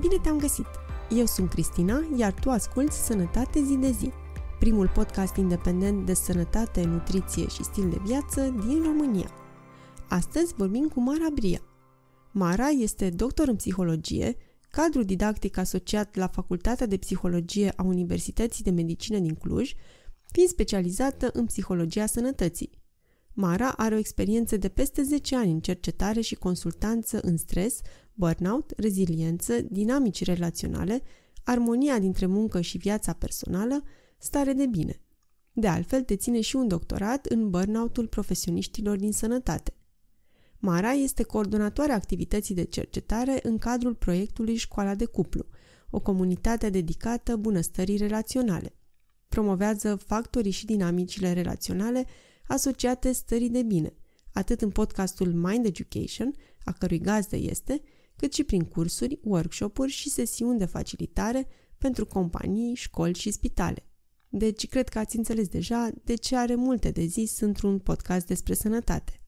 Bine te-am găsit! Eu sunt Cristina, iar tu asculți Sănătate zi de zi, primul podcast independent de sănătate, nutriție și stil de viață din România. Astăzi vorbim cu Mara Bria. Mara este doctor în psihologie, cadru didactic asociat la Facultatea de Psihologie a Universității de Medicină din Cluj, fiind specializată în psihologia sănătății. Mara are o experiență de peste 10 ani în cercetare și consultanță în stres, burnout, reziliență, dinamici relaționale, armonia dintre muncă și viața personală, stare de bine. De altfel, deține și un doctorat în burnout-ul profesioniștilor din sănătate. Mara este coordonatoarea activității de cercetare în cadrul proiectului Școala de Cuplu, o comunitate dedicată bunăstării relaționale. Promovează factorii și dinamicile relaționale asociate stării de bine, atât în podcastul Mind Education, a cărui gazdă este, cât și prin cursuri, workshop-uri și sesiuni de facilitare pentru companii, școli și spitale. Deci, cred că ați înțeles deja de ce are multe de zis într-un podcast despre sănătate.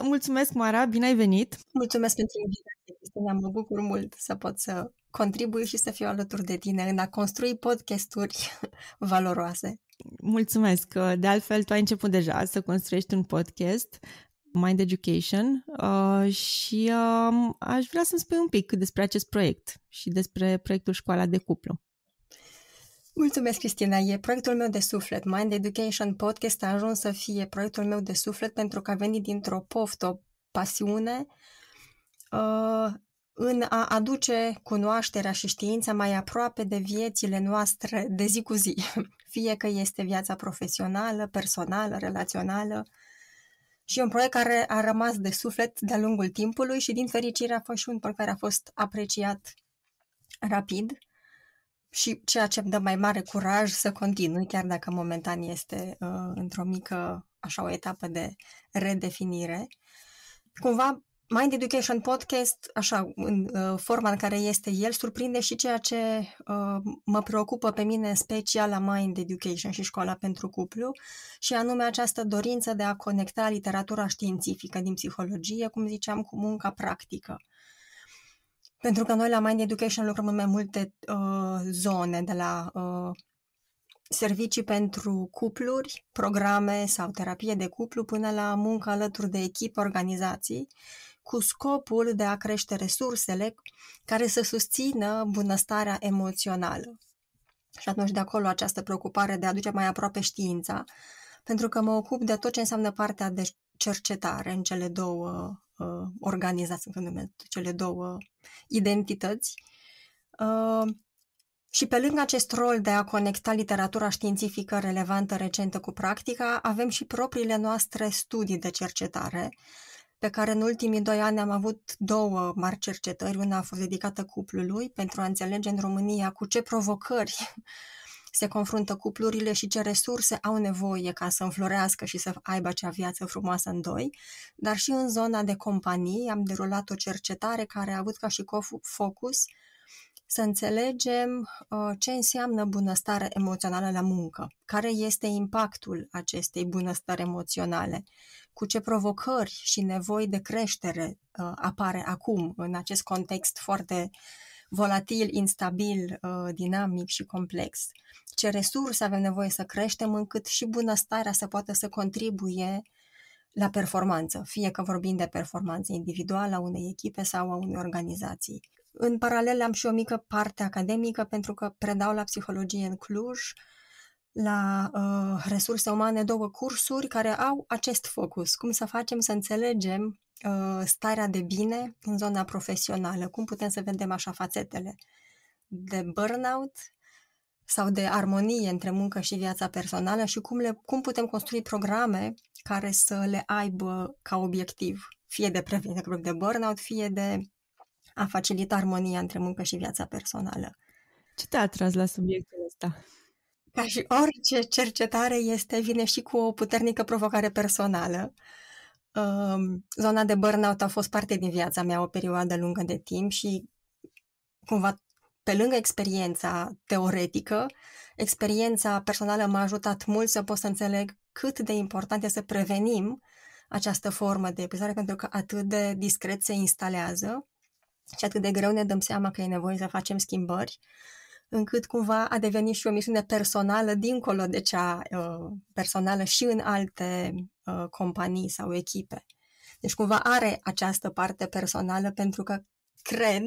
Mulțumesc, Mara, bine ai venit! Mulțumesc pentru invitație, Cristina, mă bucur mult să pot să contribui și să fiu alături de tine în a construi podcasturi valoroase. Mulțumesc! De altfel, tu ai început deja să construiești un podcast, Mind Education, și aș vrea să-mi spui un pic despre acest proiect și despre proiectul Școala de Cuplu. Mulțumesc, Cristina! E proiectul meu de suflet. Mind Education Podcast a ajuns să fie proiectul meu de suflet pentru că a venit dintr-o poftă, o pasiune în a aduce cunoașterea și știința mai aproape de viețile noastre de zi cu zi. Fie că este viața profesională, personală, relațională. Și e un proiect care a rămas de suflet de-a lungul timpului și din fericire a fost și un proiect care a fost apreciat rapid și ceea ce îmi dă mai mare curaj să continui, chiar dacă momentan este într-o mică, așa, o etapă de redefinire. Cumva, Mind Education Podcast, așa, în forma în care este el, surprinde și ceea ce mă preocupă pe mine, în special la Mind Education și Școala pentru Cuplu, și anume această dorință de a conecta literatura științifică din psihologie, cum ziceam, cu munca practică. Pentru că noi la Mind Education lucrăm în mai multe zone, de la servicii pentru cupluri, programe sau terapie de cuplu, până la muncă alături de echipe, organizații, cu scopul de a crește resursele care să susțină bunăstarea emoțională. Și atunci de acolo această preocupare de a aduce mai aproape știința, pentru că mă ocup de tot ce înseamnă partea de cercetare în cele două organizații, cele două identități. Și pe lângă acest rol de a conecta literatura științifică relevantă recentă cu practica, avem și propriile noastre studii de cercetare, pe care în ultimii 2 ani am avut 2 mari cercetări. Una a fost dedicată cuplului, pentru a înțelege în România cu ce provocări se confruntă cuplurile și ce resurse au nevoie ca să înflorească și să aibă acea viață frumoasă în doi, dar și în zona de companii am derulat o cercetare care a avut ca și focus să înțelegem ce înseamnă bunăstare emoțională la muncă, care este impactul acestei bunăstări emoționale, cu ce provocări și nevoi de creștere apare acum în acest context foarte volatil, instabil, dinamic și complex. Ce resurse avem nevoie să creștem încât și bunăstarea să poată să contribuie la performanță, fie că vorbim de performanță individuală a unei echipe sau a unei organizații. În paralel am și o mică parte academică pentru că predau la psihologie în Cluj, la resurse umane 2 cursuri care au acest focus, cum să facem să înțelegem starea de bine în zona profesională, cum putem să vedem așa fațetele de burnout sau de armonie între muncă și viața personală și cum putem construi programe care să le aibă ca obiectiv, fie de prevenire de burnout, fie de a facilita armonia între muncă și viața personală. Ce te-a atras la subiectul ăsta? Ca și orice cercetare vine și cu o puternică provocare personală. Zona de burnout a fost parte din viața mea o perioadă lungă de timp și cumva pe lângă experiența teoretică, experiența personală m-a ajutat mult să pot să înțeleg cât de important este să prevenim această formă de epuizare, pentru că atât de discret se instalează și atât de greu ne dăm seama că e nevoie să facem schimbări, încât cumva a devenit și o misiune personală dincolo de cea personală și în alte companii sau echipe. Deci cumva are această parte personală pentru că cred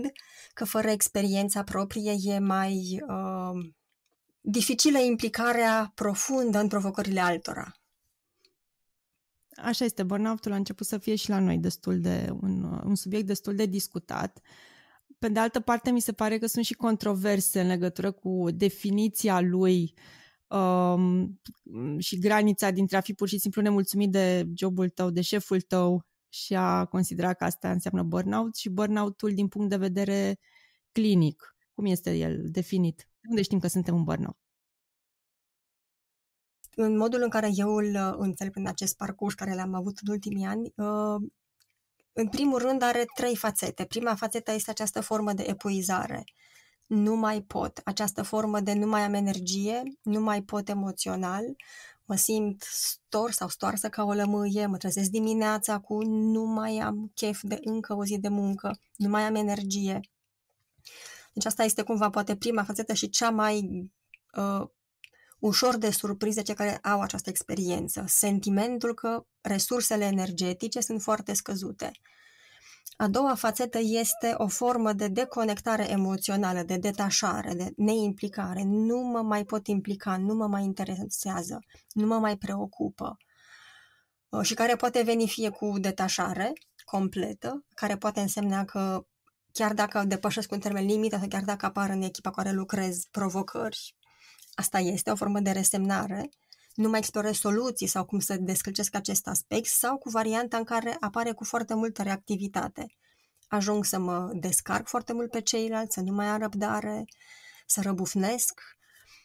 că fără experiența proprie e mai dificilă implicarea profundă în provocările altora. Așa este, burnout-ul a început să fie și la noi destul de un subiect destul de discutat. Pe de altă parte, mi se pare că sunt și controverse în legătură cu definiția lui și granița dintre a fi pur și simplu nemulțumit de jobul tău, de șeful tău și a considera că asta înseamnă burnout și burnout-ul din punct de vedere clinic. Cum este el definit? Unde știm că suntem în burnout? În modul în care eu îl înțeleg prin acest parcurs care l-am avut în ultimii ani, în primul rând are 3 fațete. Prima fațetă este această formă de epuizare. Nu mai pot. Această formă de nu mai am energie, nu mai pot emoțional, mă simt stors sau stoarsă ca o lămâie, mă trezesc dimineața cu nu mai am chef de încă o zi de muncă, nu mai am energie. Deci asta este cumva poate prima fațetă și cea mai ușor de surpriză cei care au această experiență. Sentimentul că resursele energetice sunt foarte scăzute. A doua fațetă este o formă de deconectare emoțională, de detașare, de neimplicare. Nu mă mai pot implica, nu mă mai interesează, nu mă mai preocupă. Și care poate veni fie cu detașare completă, care poate însemna că chiar dacă depășesc un termen limită sau chiar dacă apar în echipa cu care lucrez provocări, asta este o formă de resemnare, nu mai explorez soluții sau cum să descălcesc acest aspect, sau cu varianta în care apare cu foarte multă reactivitate. Ajung să mă descarc foarte mult pe ceilalți, să nu mai am răbdare, să răbufnesc.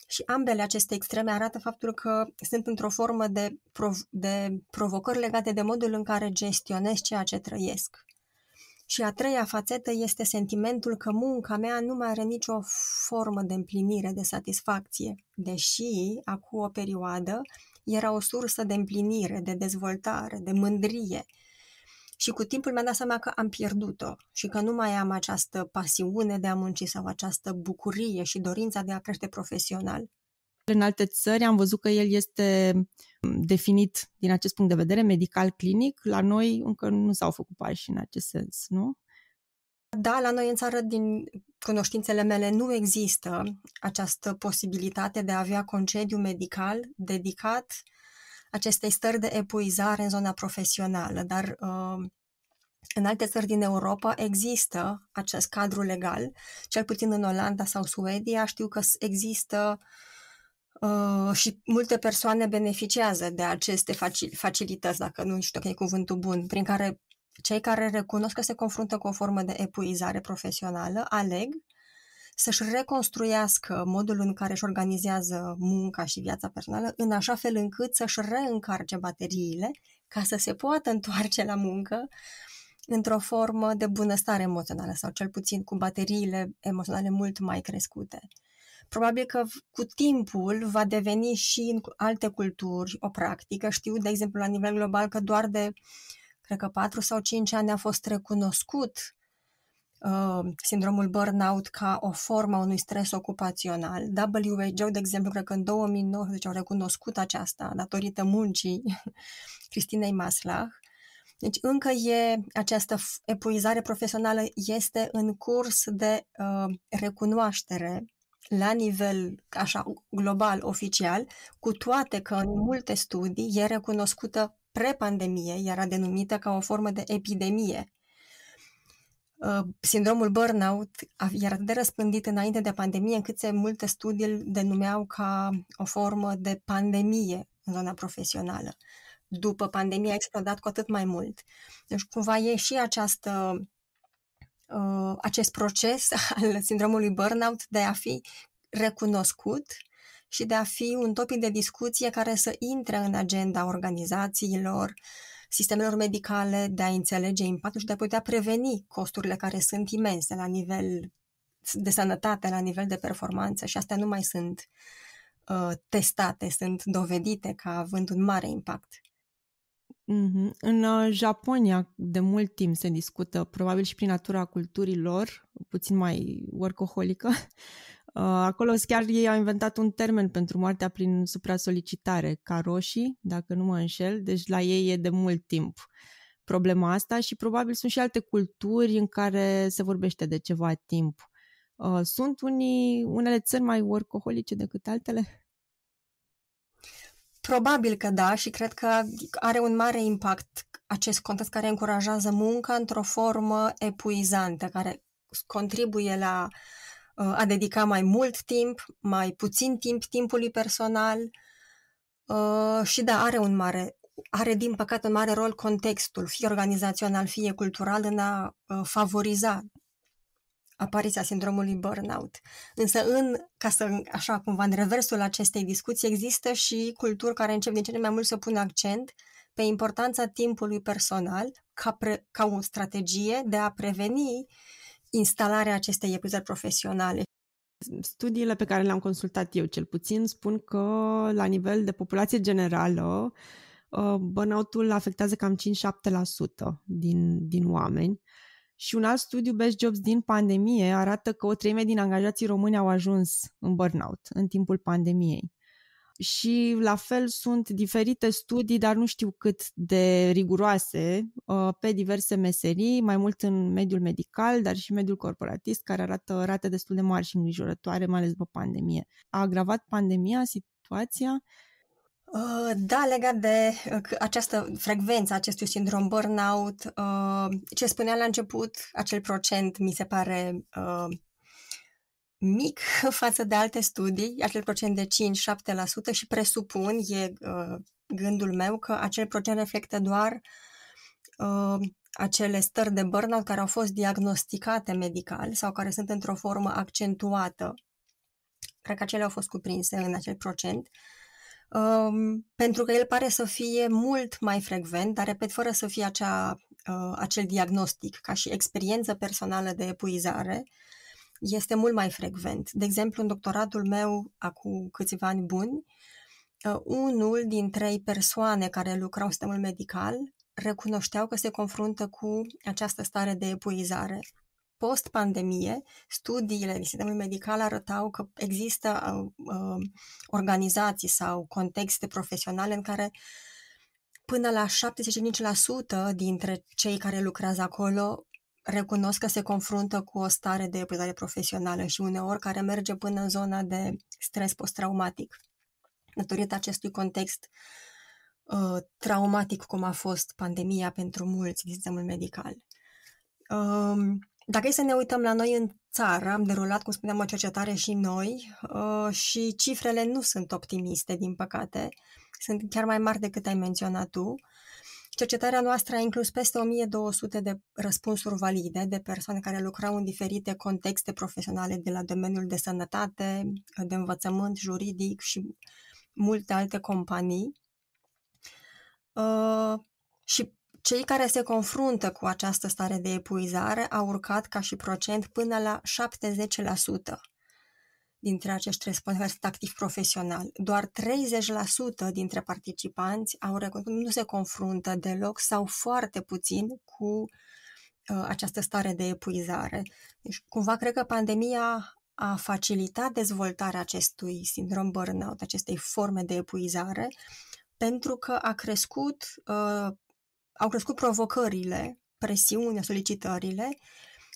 Și ambele aceste extreme arată faptul că sunt într-o formă de provocări legate de modul în care gestionez ceea ce trăiesc. Și a treia fațetă este sentimentul că munca mea nu mai are nicio formă de împlinire, de satisfacție, deși, acum o perioadă, era o sursă de împlinire, de dezvoltare, de mândrie. Și cu timpul mi-am dat seama că am pierdut-o și că nu mai am această pasiune de a munci sau această bucurie și dorința de a crește profesional. În alte țări am văzut că el este definit din acest punct de vedere, medical-clinic. La noi încă nu s-au făcut pași în acest sens, nu? Da, la noi în țară, din cunoștințele mele, nu există această posibilitate de a avea concediu medical dedicat acestei stări de epuizare în zona profesională, dar în alte țări din Europa există acest cadru legal, cel puțin în Olanda sau Suedia știu că există și multe persoane beneficiază de aceste facilități, dacă nu știu că e cuvântul bun, prin care cei care recunosc că se confruntă cu o formă de epuizare profesională aleg să-și reconstruiască modul în care își organizează munca și viața personală în așa fel încât să-și reîncarce bateriile ca să se poată întoarce la muncă într-o formă de bunăstare emoțională sau cel puțin cu bateriile emoționale mult mai crescute. Probabil că cu timpul va deveni și în alte culturi o practică. Știu, de exemplu, la nivel global că doar de, cred că 4 sau 5 ani a fost recunoscut sindromul burnout ca o formă a unui stres ocupațional. WHO, de exemplu, cred că în 2019 au recunoscut aceasta datorită muncii Cristinei Maslach. Deci încă această epuizare profesională este în curs de recunoaștere la nivel așa global, oficial, cu toate că în multe studii e recunoscută pre-pandemie, era denumită ca o formă de epidemie. Sindromul burnout era de răspândit înainte de pandemie, încât multe studii îl denumeau ca o formă de pandemie în zona profesională. După pandemie a explodat cu atât mai mult. Deci cumva e și acest proces al sindromului burnout de a fi recunoscut și de a fi un topic de discuție care să intre în agenda organizațiilor, sistemelor medicale, de a înțelege impactul și de a putea preveni costurile care sunt imense la nivel de sănătate, la nivel de performanță și astea nu mai sunt testate, sunt dovedite ca având un mare impact. În Japonia de mult timp se discută, probabil și prin natura culturii lor, puțin mai workaholică. Acolo chiar ei au inventat un termen pentru moartea prin supra-solicitare, karoshi, dacă nu mă înșel, deci la ei e de mult timp problema asta și probabil sunt și alte culturi în care se vorbește de ceva timp. Sunt unele țări mai workaholice decât altele? Probabil că da și cred că are un mare impact acest context care încurajează munca într-o formă epuizantă, care contribuie la a dedica mai mult timp, mai puțin timp timpului personal și da, are din păcate un mare rol contextul, fie organizațional, fie cultural, în a favoriza apariția sindromului burnout. Însă așa cumva în reversul acestei discuții există și culturi care încep din ce mai mult să pună accent pe importanța timpului personal ca o strategie de a preveni instalarea acestei epuizări profesionale. Studiile pe care le-am consultat eu, cel puțin, spun că la nivel de populație generală, burnout-ul afectează cam 5-7% din oameni. Și un alt studiu, Best Jobs din pandemie, arată că 1/3 din angajații români au ajuns în burnout în timpul pandemiei. Și la fel sunt diferite studii, dar nu știu cât de riguroase, pe diverse meserii, mai mult în mediul medical, dar și mediul corporatist, care arată rate destul de mari și îngrijorătoare, mai ales după pandemie. A agravat pandemia situația? Da, legat de această frecvență acestui sindrom burnout, ce spunea la început, acel procent mi se pare mic față de alte studii, acel procent de 5-7% și presupun, gândul meu, că acel procent reflectă doar acele stări de burnout care au fost diagnosticate medical sau care sunt într-o formă accentuată. Cred că acelea au fost cuprinse în acel procent. Pentru că el pare să fie mult mai frecvent, dar, repet, fără să fie acel diagnostic, ca și experiență personală de epuizare, este mult mai frecvent. De exemplu, în doctoratul meu, acum câțiva ani buni, unul din 3 persoane care lucrau în sistemul medical recunoșteau că se confruntă cu această stare de epuizare. Post-pandemie, studiile din sistemul medical arătau că există organizații sau contexte profesionale în care până la 75% dintre cei care lucrează acolo recunosc că se confruntă cu o stare de epuizare profesională și uneori care merge până în zona de stres post-traumatic. Datorită acestui context traumatic cum a fost pandemia pentru mulți din sistemul medical. Dacă e să ne uităm la noi în țară, am derulat, cum spuneam, o cercetare și noi și cifrele nu sunt optimiste, din păcate. Sunt chiar mai mari decât ai menționat tu. Cercetarea noastră a inclus peste 1200 de răspunsuri valide de persoane care lucrau în diferite contexte profesionale de la domeniul de sănătate, de învățământ, juridic și multe alte companii. Și cei care se confruntă cu această stare de epuizare au urcat ca și procent până la 70% dintre acești responsabili sunt activi profesional. Doar 30% dintre participanți au recunoscut că nu se confruntă deloc sau foarte puțin cu această stare de epuizare. Deci, cumva, cred că pandemia a facilitat dezvoltarea acestui sindrom burnout, acestei forme de epuizare, pentru că au crescut provocările, presiunea, solicitările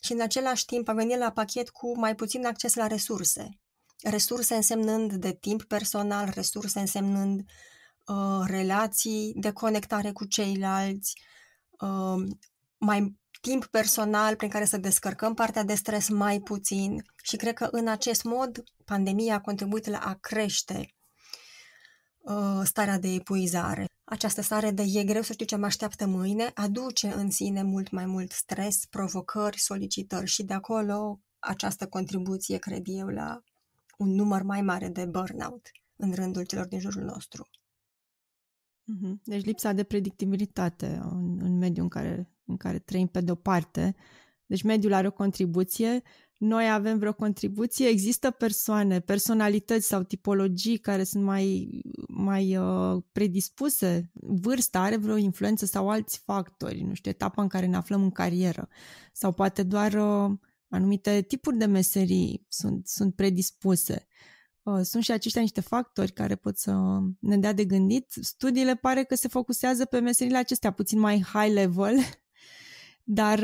și în același timp a venit la pachet cu mai puțin acces la resurse. Resurse însemnând de timp personal, resurse însemnând relații de conectare cu ceilalți, mai timp personal prin care să descărcăm partea de stres mai puțin și cred că în acest mod pandemia a contribuit la a crește starea de epuizare. Această stare de e greu să știu ce mă așteaptă mâine aduce în sine mult mai mult stres, provocări, solicitări și de acolo această contribuție, cred eu, la un număr mai mare de burnout în rândul celor din jurul nostru. Deci lipsa de predictibilitate în mediul în care trăim pe de-o parte, Deci mediul are o contribuție, noi avem vreo contribuție, există persoane, personalități sau tipologii care sunt mai predispuse, vârsta are vreo influență sau alți factori, nu știu, etapa în care ne aflăm în carieră sau poate doar anumite tipuri de meserii sunt predispuse. Sunt și aceștia niște factori care pot să ne dea de gândit. Studiile pare că se focusează pe meseriile acestea puțin mai high level, dar,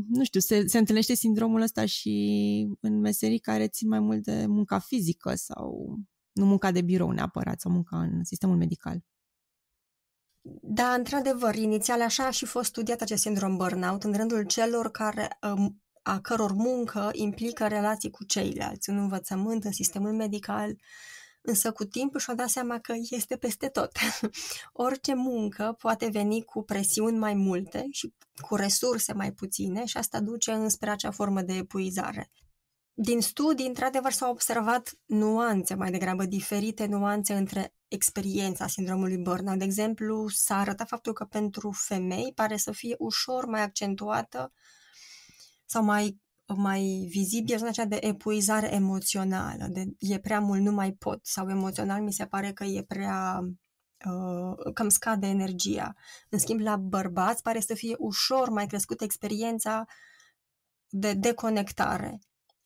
nu știu, se întâlnește sindromul ăsta și în meserii care țin mai mult de munca fizică sau nu munca de birou neapărat sau munca în sistemul medical. Da, într-adevăr, inițial așa a și fost studiat acest sindrom burnout în rândul celor a căror muncă implică relații cu ceilalți, în învățământ, în sistemul medical, însă cu timpul și-au dat seama că este peste tot. Orice muncă poate veni cu presiuni mai multe și cu resurse mai puține și asta duce înspre acea formă de epuizare. Din studii, într-adevăr, s-au observat nuanțe, mai degrabă diferite nuanțe între experiența sindromului burnout. De exemplu, s-a arătat faptul că pentru femei pare să fie ușor mai accentuată sau mai vizibil zona aceea de epuizare emoțională, de e prea mult, nu mai pot, sau emoțional mi se pare că e prea, că îmi scade energia. În schimb, la bărbați pare să fie ușor mai crescută experiența de deconectare,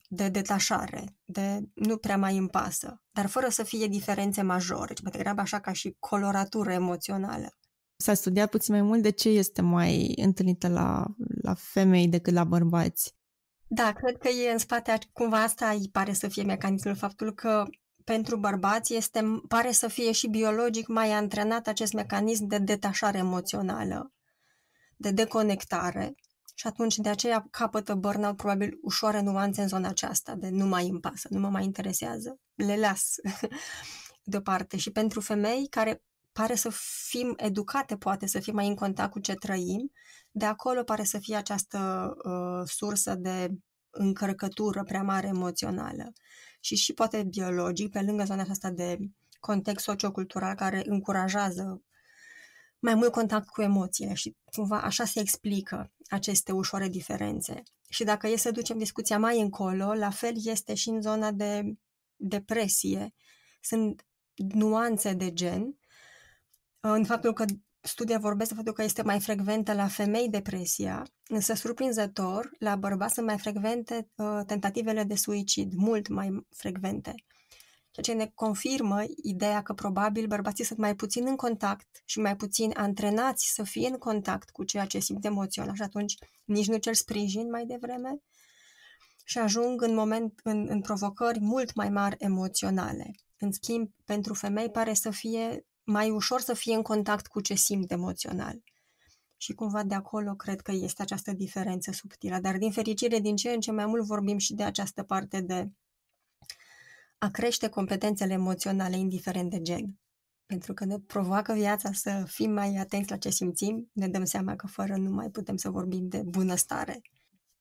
de detașare, de nu prea mai îmi pasă, dar fără să fie diferențe majore, ci mai degrabă așa ca și coloratură emoțională. S-a studiat puțin mai mult de ce este mai întâlnită la femei decât la bărbați. Da, cred că e în spate, cumva asta îi pare să fie mecanismul, faptul că pentru bărbați pare să fie și biologic mai antrenat acest mecanism de detașare emoțională, de deconectare și atunci de aceea capătă burnout probabil ușoare nuanțe în zona aceasta de nu mai îmi pasă, nu mă mai interesează, le las deoparte. Și pentru femei care pare să fim educate, poate să fim mai în contact cu ce trăim, de acolo pare să fie această sursă de încărcătură prea mare emoțională. Și poate biologic, pe lângă zona aceasta de context sociocultural care încurajează mai mult contact cu emoțiile și cumva așa se explică aceste ușoare diferențe. Și dacă e să ducem discuția mai încolo, la fel este și în zona de depresie. Sunt nuanțe de gen, în faptul că studia vorbesc de faptul că este mai frecventă la femei depresia, însă surprinzător, la bărbați sunt mai frecvente tentativele de suicid, mult mai frecvente. Ceea ce ne confirmă ideea că probabil bărbații sunt mai puțin în contact și mai puțin antrenați să fie în contact cu ceea ce simt emoțional și atunci nici nu cer sprijin mai devreme și ajung în provocări mult mai mari emoționale. În schimb, pentru femei pare să fie mai ușor să fie în contact cu ce simt emoțional. Și cumva de acolo cred că este această diferență subtilă. Dar din fericire, din ce în ce mai mult vorbim și de această parte de a crește competențele emoționale indiferent de gen. Pentru că ne provoacă viața să fim mai atenți la ce simțim, ne dăm seama că fără nu mai putem să vorbim de bunăstare.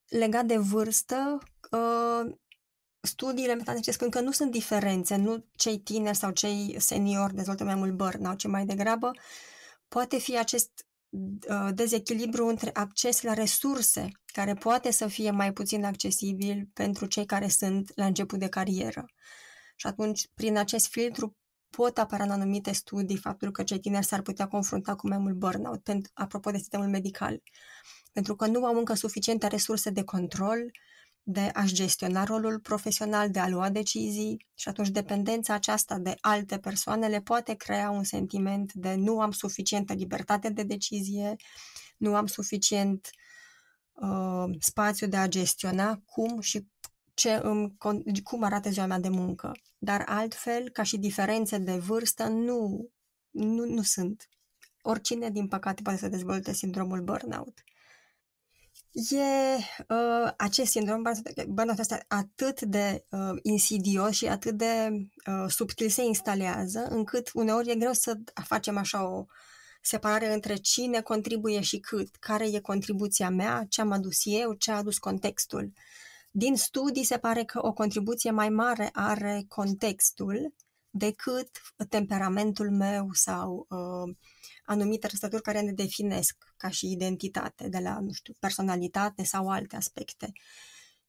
Legat de vârstă, studiile metodologice spun că nu sunt diferențe, nu cei tineri sau cei seniori dezvoltă mai mult burnout, ci mai degrabă poate fi acest dezechilibru între acces la resurse, care poate să fie mai puțin accesibil pentru cei care sunt la început de carieră. Și atunci, prin acest filtru, pot apărea în anumite studii faptul că cei tineri s-ar putea confrunta cu mai mult burnout, apropo de sistemul medical, pentru că nu au încă suficiente resurse de control, de a-și gestiona rolul profesional, de a lua decizii și atunci dependența aceasta de alte persoane le poate crea un sentiment de nu am suficientă libertate de decizie, nu am suficient spațiu de a gestiona cum și cum arată ziua mea de muncă. Dar altfel, ca și diferențe de vârstă, nu sunt. Oricine, din păcate, poate să dezvolte sindromul burnout. Acest sindrom burnout este atât de insidios și atât de subtil se instalează, încât uneori e greu să facem așa o separare între cine contribuie și cât, care e contribuția mea, ce am adus eu, ce a adus contextul. Din studii se pare că o contribuție mai mare are contextul decât temperamentul meu sau anumite trăsături care ne definesc ca și identitate, de la, nu știu, personalitate sau alte aspecte.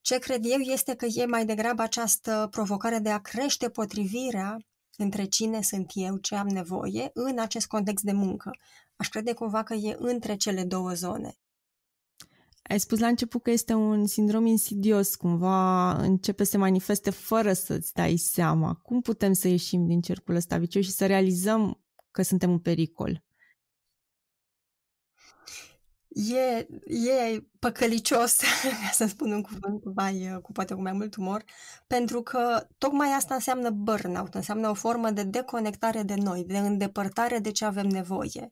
Ce cred eu este că e mai degrabă această provocare de a crește potrivirea între cine sunt eu, ce am nevoie, în acest context de muncă. Aș crede cumva că e între cele două zone. Ai spus la început că este un sindrom insidios, cumva începe să se manifeste fără să-ți dai seama. Cum putem să ieșim din cercul ăsta vicios și să realizăm că suntem în pericol? E păcălicios, să spun un cuvânt poate cu mai mult umor, pentru că tocmai asta înseamnă burnout, înseamnă o formă de deconectare de noi, de îndepărtare de ce avem nevoie,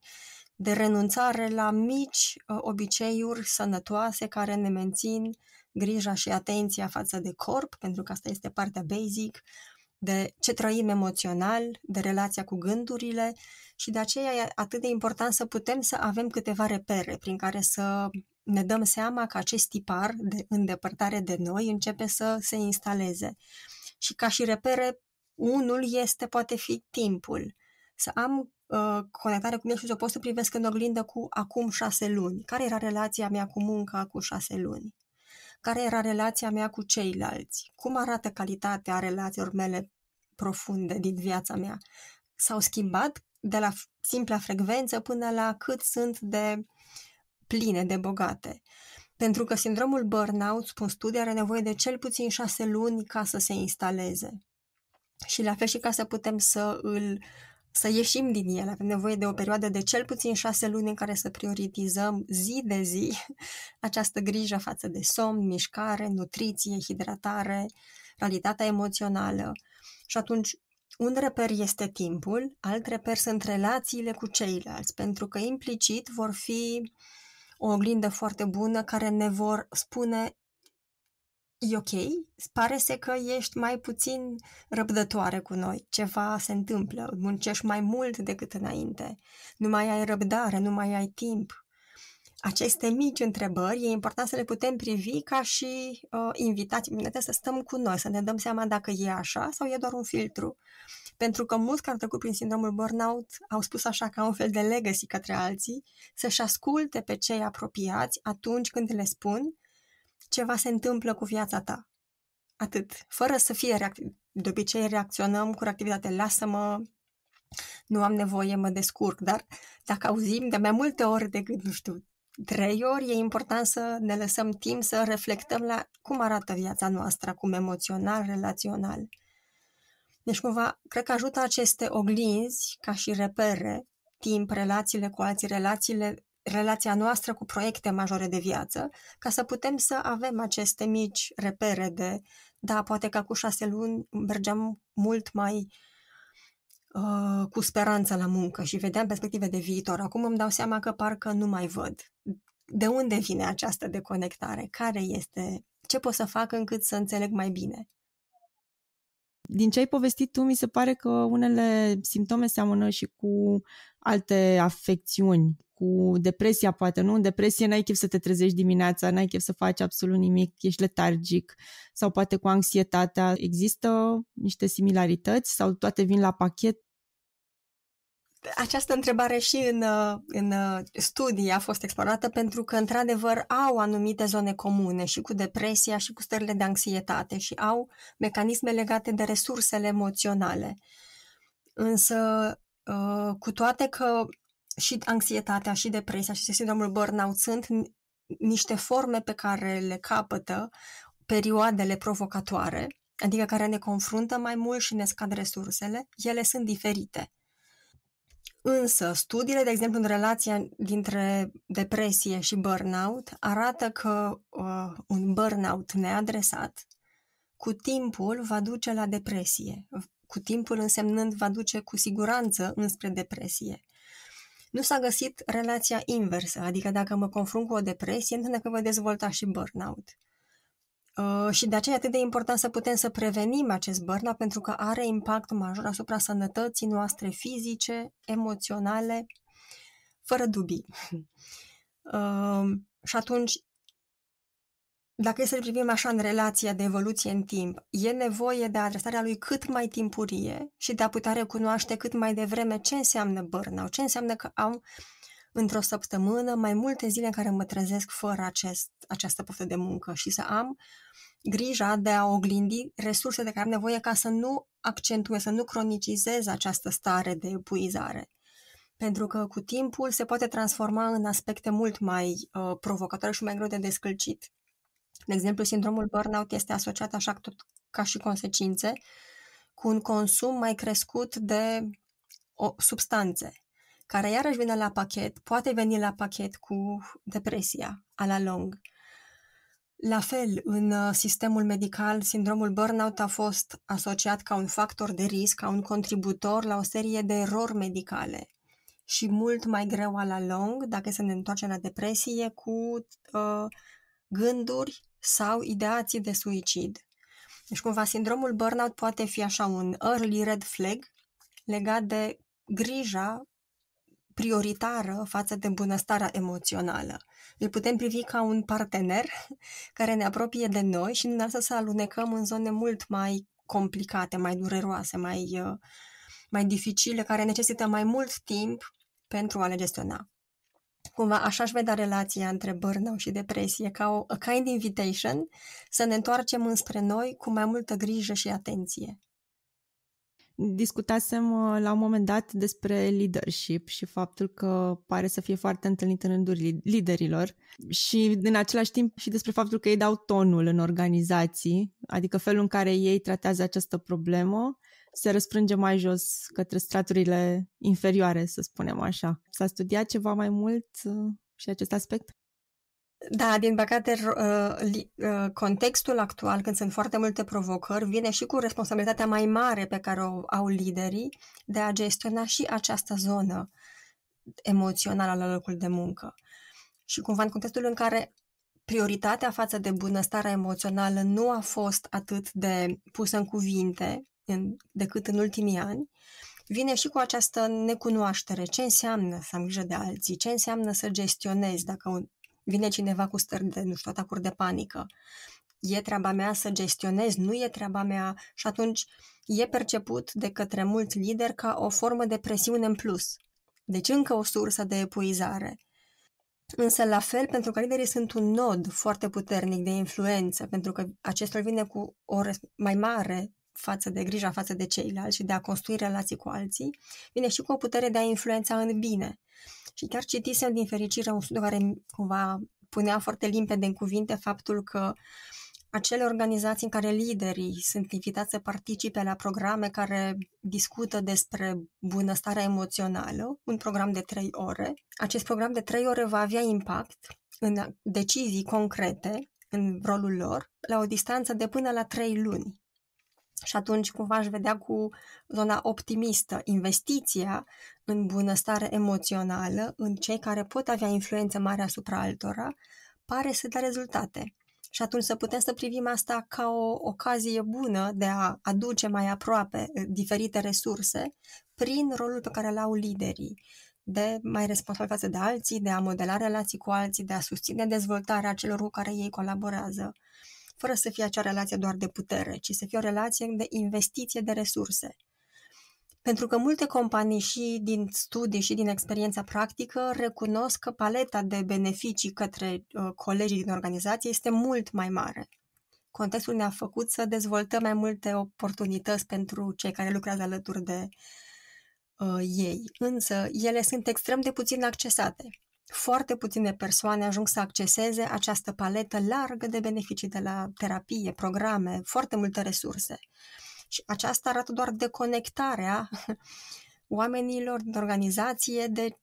de renunțare la mici obiceiuri sănătoase care ne mențin grija și atenția față de corp, pentru că asta este partea basic, de ce trăim emoțional, de relația cu gândurile și de aceea e atât de important să putem să avem câteva repere prin care să ne dăm seama că acest tipar de îndepărtare de noi începe să se instaleze. Și ca și repere, unul poate fi timpul. Să am conectare cu mine și să o pot să privesc în oglindă cu acum 6 luni. Care era relația mea cu munca cu 6 luni? Care era relația mea cu ceilalți? Cum arată calitatea relațiilor mele profunde din viața mea? S-au schimbat de la simpla frecvență până la cât sunt de pline, de bogate. Pentru că sindromul burnout, spun studii, are nevoie de cel puțin 6 luni ca să se instaleze. Și la fel și ca să putem să ieșim din el. Avem nevoie de o perioadă de cel puțin 6 luni în care să prioritizăm zi de zi această grijă față de somn, mișcare, nutriție, hidratare, realitatea emoțională. Și atunci, un reper este timpul, alt reper sunt relațiile cu ceilalți, pentru că implicit vor fi o oglindă foarte bună care ne vor spune: e ok, pare că ești mai puțin răbdătoare cu noi, ceva se întâmplă, muncești mai mult decât înainte, nu mai ai răbdare, nu mai ai timp. Aceste mici întrebări e important să le putem privi ca și invitații să stăm cu noi, să ne dăm seama dacă e așa sau e doar un filtru. Pentru că mulți care au trecut prin sindromul burnout au spus așa, ca un fel de legacy către alții, să-și asculte pe cei apropiați atunci când le spun: ceva se întâmplă cu viața ta. Atât. Fără să fie de obicei reacționăm cu reactivitate. Lasă-mă, nu am nevoie, mă descurc. Dar dacă auzim de mai multe ori decât, 3 ori, e important să ne lăsăm timp să reflectăm la cum arată viața noastră, cum emoțional, relațional. Deci, cumva, cred că ajută aceste oglinzi ca și repere, timp, relațiile cu alții, relația noastră cu proiecte majore de viață, ca să putem să avem aceste mici repere de, da, poate că cu 6 luni mergeam mult mai cu speranță la muncă și vedeam perspective de viitor. Acum îmi dau seama că parcă nu mai văd. De unde vine această deconectare? Care este? Ce pot să fac încât să înțeleg mai bine? Din ce ai povestit tu, mi se pare că unele simptome seamănă și cu alte afecțiuni, cu depresia poate, nu? În depresie n-ai chef să te trezești dimineața, n-ai chef să faci absolut nimic, ești letargic, sau poate cu anxietatea. Există niște similarități sau toate vin la pachet? Această întrebare și în studii a fost explorată pentru că, într-adevăr, au anumite zone comune și cu depresia și cu stările de anxietate și au mecanisme legate de resursele emoționale. Însă, cu toate că și anxietatea și depresia și sindromul burnout sunt niște forme pe care le capătă perioadele provocatoare, adică care ne confruntă mai mult și ne scad resursele, ele sunt diferite. Însă, studiile, de exemplu, în relația dintre depresie și burnout, arată că un burnout neadresat, cu timpul va duce la depresie. Cu timpul însemnând va duce cu siguranță înspre depresie. Nu s-a găsit relația inversă, adică dacă mă confrunt cu o depresie, înseamnă că voi dezvolta și burnout. Și de aceea e atât de important să putem să prevenim acest burnout, pentru că are impact major asupra sănătății noastre fizice, emoționale, fără dubii. Și atunci, Dacă e să-l privim așa în relația de evoluție în timp, e nevoie de adresarea lui cât mai timpurie și de a putea recunoaște cât mai devreme ce înseamnă burnout, ce înseamnă că am într-o săptămână mai multe zile în care mă trezesc fără această poftă de muncă și să am grija de a oglindi resurse de care am nevoie ca să nu accentuez, să nu cronicizez această stare de epuizare. Pentru că cu timpul se poate transforma în aspecte mult mai provocatoare și mai greu de descălcit. De exemplu, sindromul burnout este asociat așa tot ca și consecințe cu un consum mai crescut de substanțe, care iarăși vine la pachet, poate veni la pachet cu depresia a la lung. La fel, în sistemul medical, sindromul burnout a fost asociat ca un factor de risc, ca un contributor la o serie de erori medicale și mult mai greu la lung, dacă să ne întoarcem la depresie, cu gânduri sau ideații de suicid. Deci, cumva, sindromul burnout poate fi așa un early red flag legat de grija prioritară față de bunăstarea emoțională. Îl putem privi ca un partener care ne apropie de noi și ne lasă să alunecăm în zone mult mai complicate, mai dureroase, mai dificile, care necesită mai mult timp pentru a le gestiona. Cumva așa aș vedea relația între burnout și depresie, ca o a kind invitation să ne întoarcem înspre noi cu mai multă grijă și atenție. Discutasem la un moment dat despre leadership și faptul că pare să fie foarte întâlnit în rândul liderilor și în același timp și despre faptul că ei dau tonul în organizații, adică felul în care ei tratează această problemă se răsfrânge mai jos către straturile inferioare, să spunem așa. S-a studiat ceva mai mult și acest aspect? Da, din păcate, contextul actual, când sunt foarte multe provocări, vine și cu responsabilitatea mai mare pe care o au liderii de a gestiona și această zonă emoțională la locul de muncă. Și cumva în contextul în care prioritatea față de bunăstarea emoțională nu a fost atât de pusă în cuvinte decât în ultimii ani, vine și cu această necunoaștere. Ce înseamnă să am grijă de alții? Ce înseamnă să gestionezi dacă vine cineva cu stări de, atacuri de panică? E treaba mea să gestionez, nu e treaba mea? Și atunci e perceput de către mulți lideri ca o formă de presiune în plus. Deci încă o sursă de epuizare. Însă la fel, pentru că liderii sunt un nod foarte puternic de influență, pentru că acestor vine cu o mai mare față de grija față de ceilalți și de a construi relații cu alții, vine și cu o putere de a influența în bine. Și chiar citisem din fericire un studiu care cumva punea foarte limpede în cuvinte faptul că acele organizații în care liderii sunt invitați să participe la programe care discută despre bunăstarea emoțională, un program de 3 ore, acest program de 3 ore va avea impact în decizii concrete în rolul lor la o distanță de până la 3 luni. Și atunci cumva aș vedea cu zona optimistă investiția în bunăstare emoțională, în cei care pot avea influență mare asupra altora, pare să dea rezultate. Și atunci să putem să privim asta ca o ocazie bună de a aduce mai aproape diferite resurse prin rolul pe care îl au liderii, de mai responsabil față de alții, de a modela relații cu alții, de a susține dezvoltarea celor cu care ei colaborează, fără să fie acea relație doar de putere, ci să fie o relație de investiție de resurse. Pentru că multe companii și din studii și din experiența practică recunosc că paleta de beneficii către colegii din organizație este mult mai mare. Contextul ne-a făcut să dezvoltăm mai multe oportunități pentru cei care lucrează alături de ei, însă ele sunt extrem de puțin accesate. Foarte puține persoane ajung să acceseze această paletă largă de beneficii de la terapie, programe, foarte multe resurse. Și aceasta arată doar deconectarea oamenilor din organizație de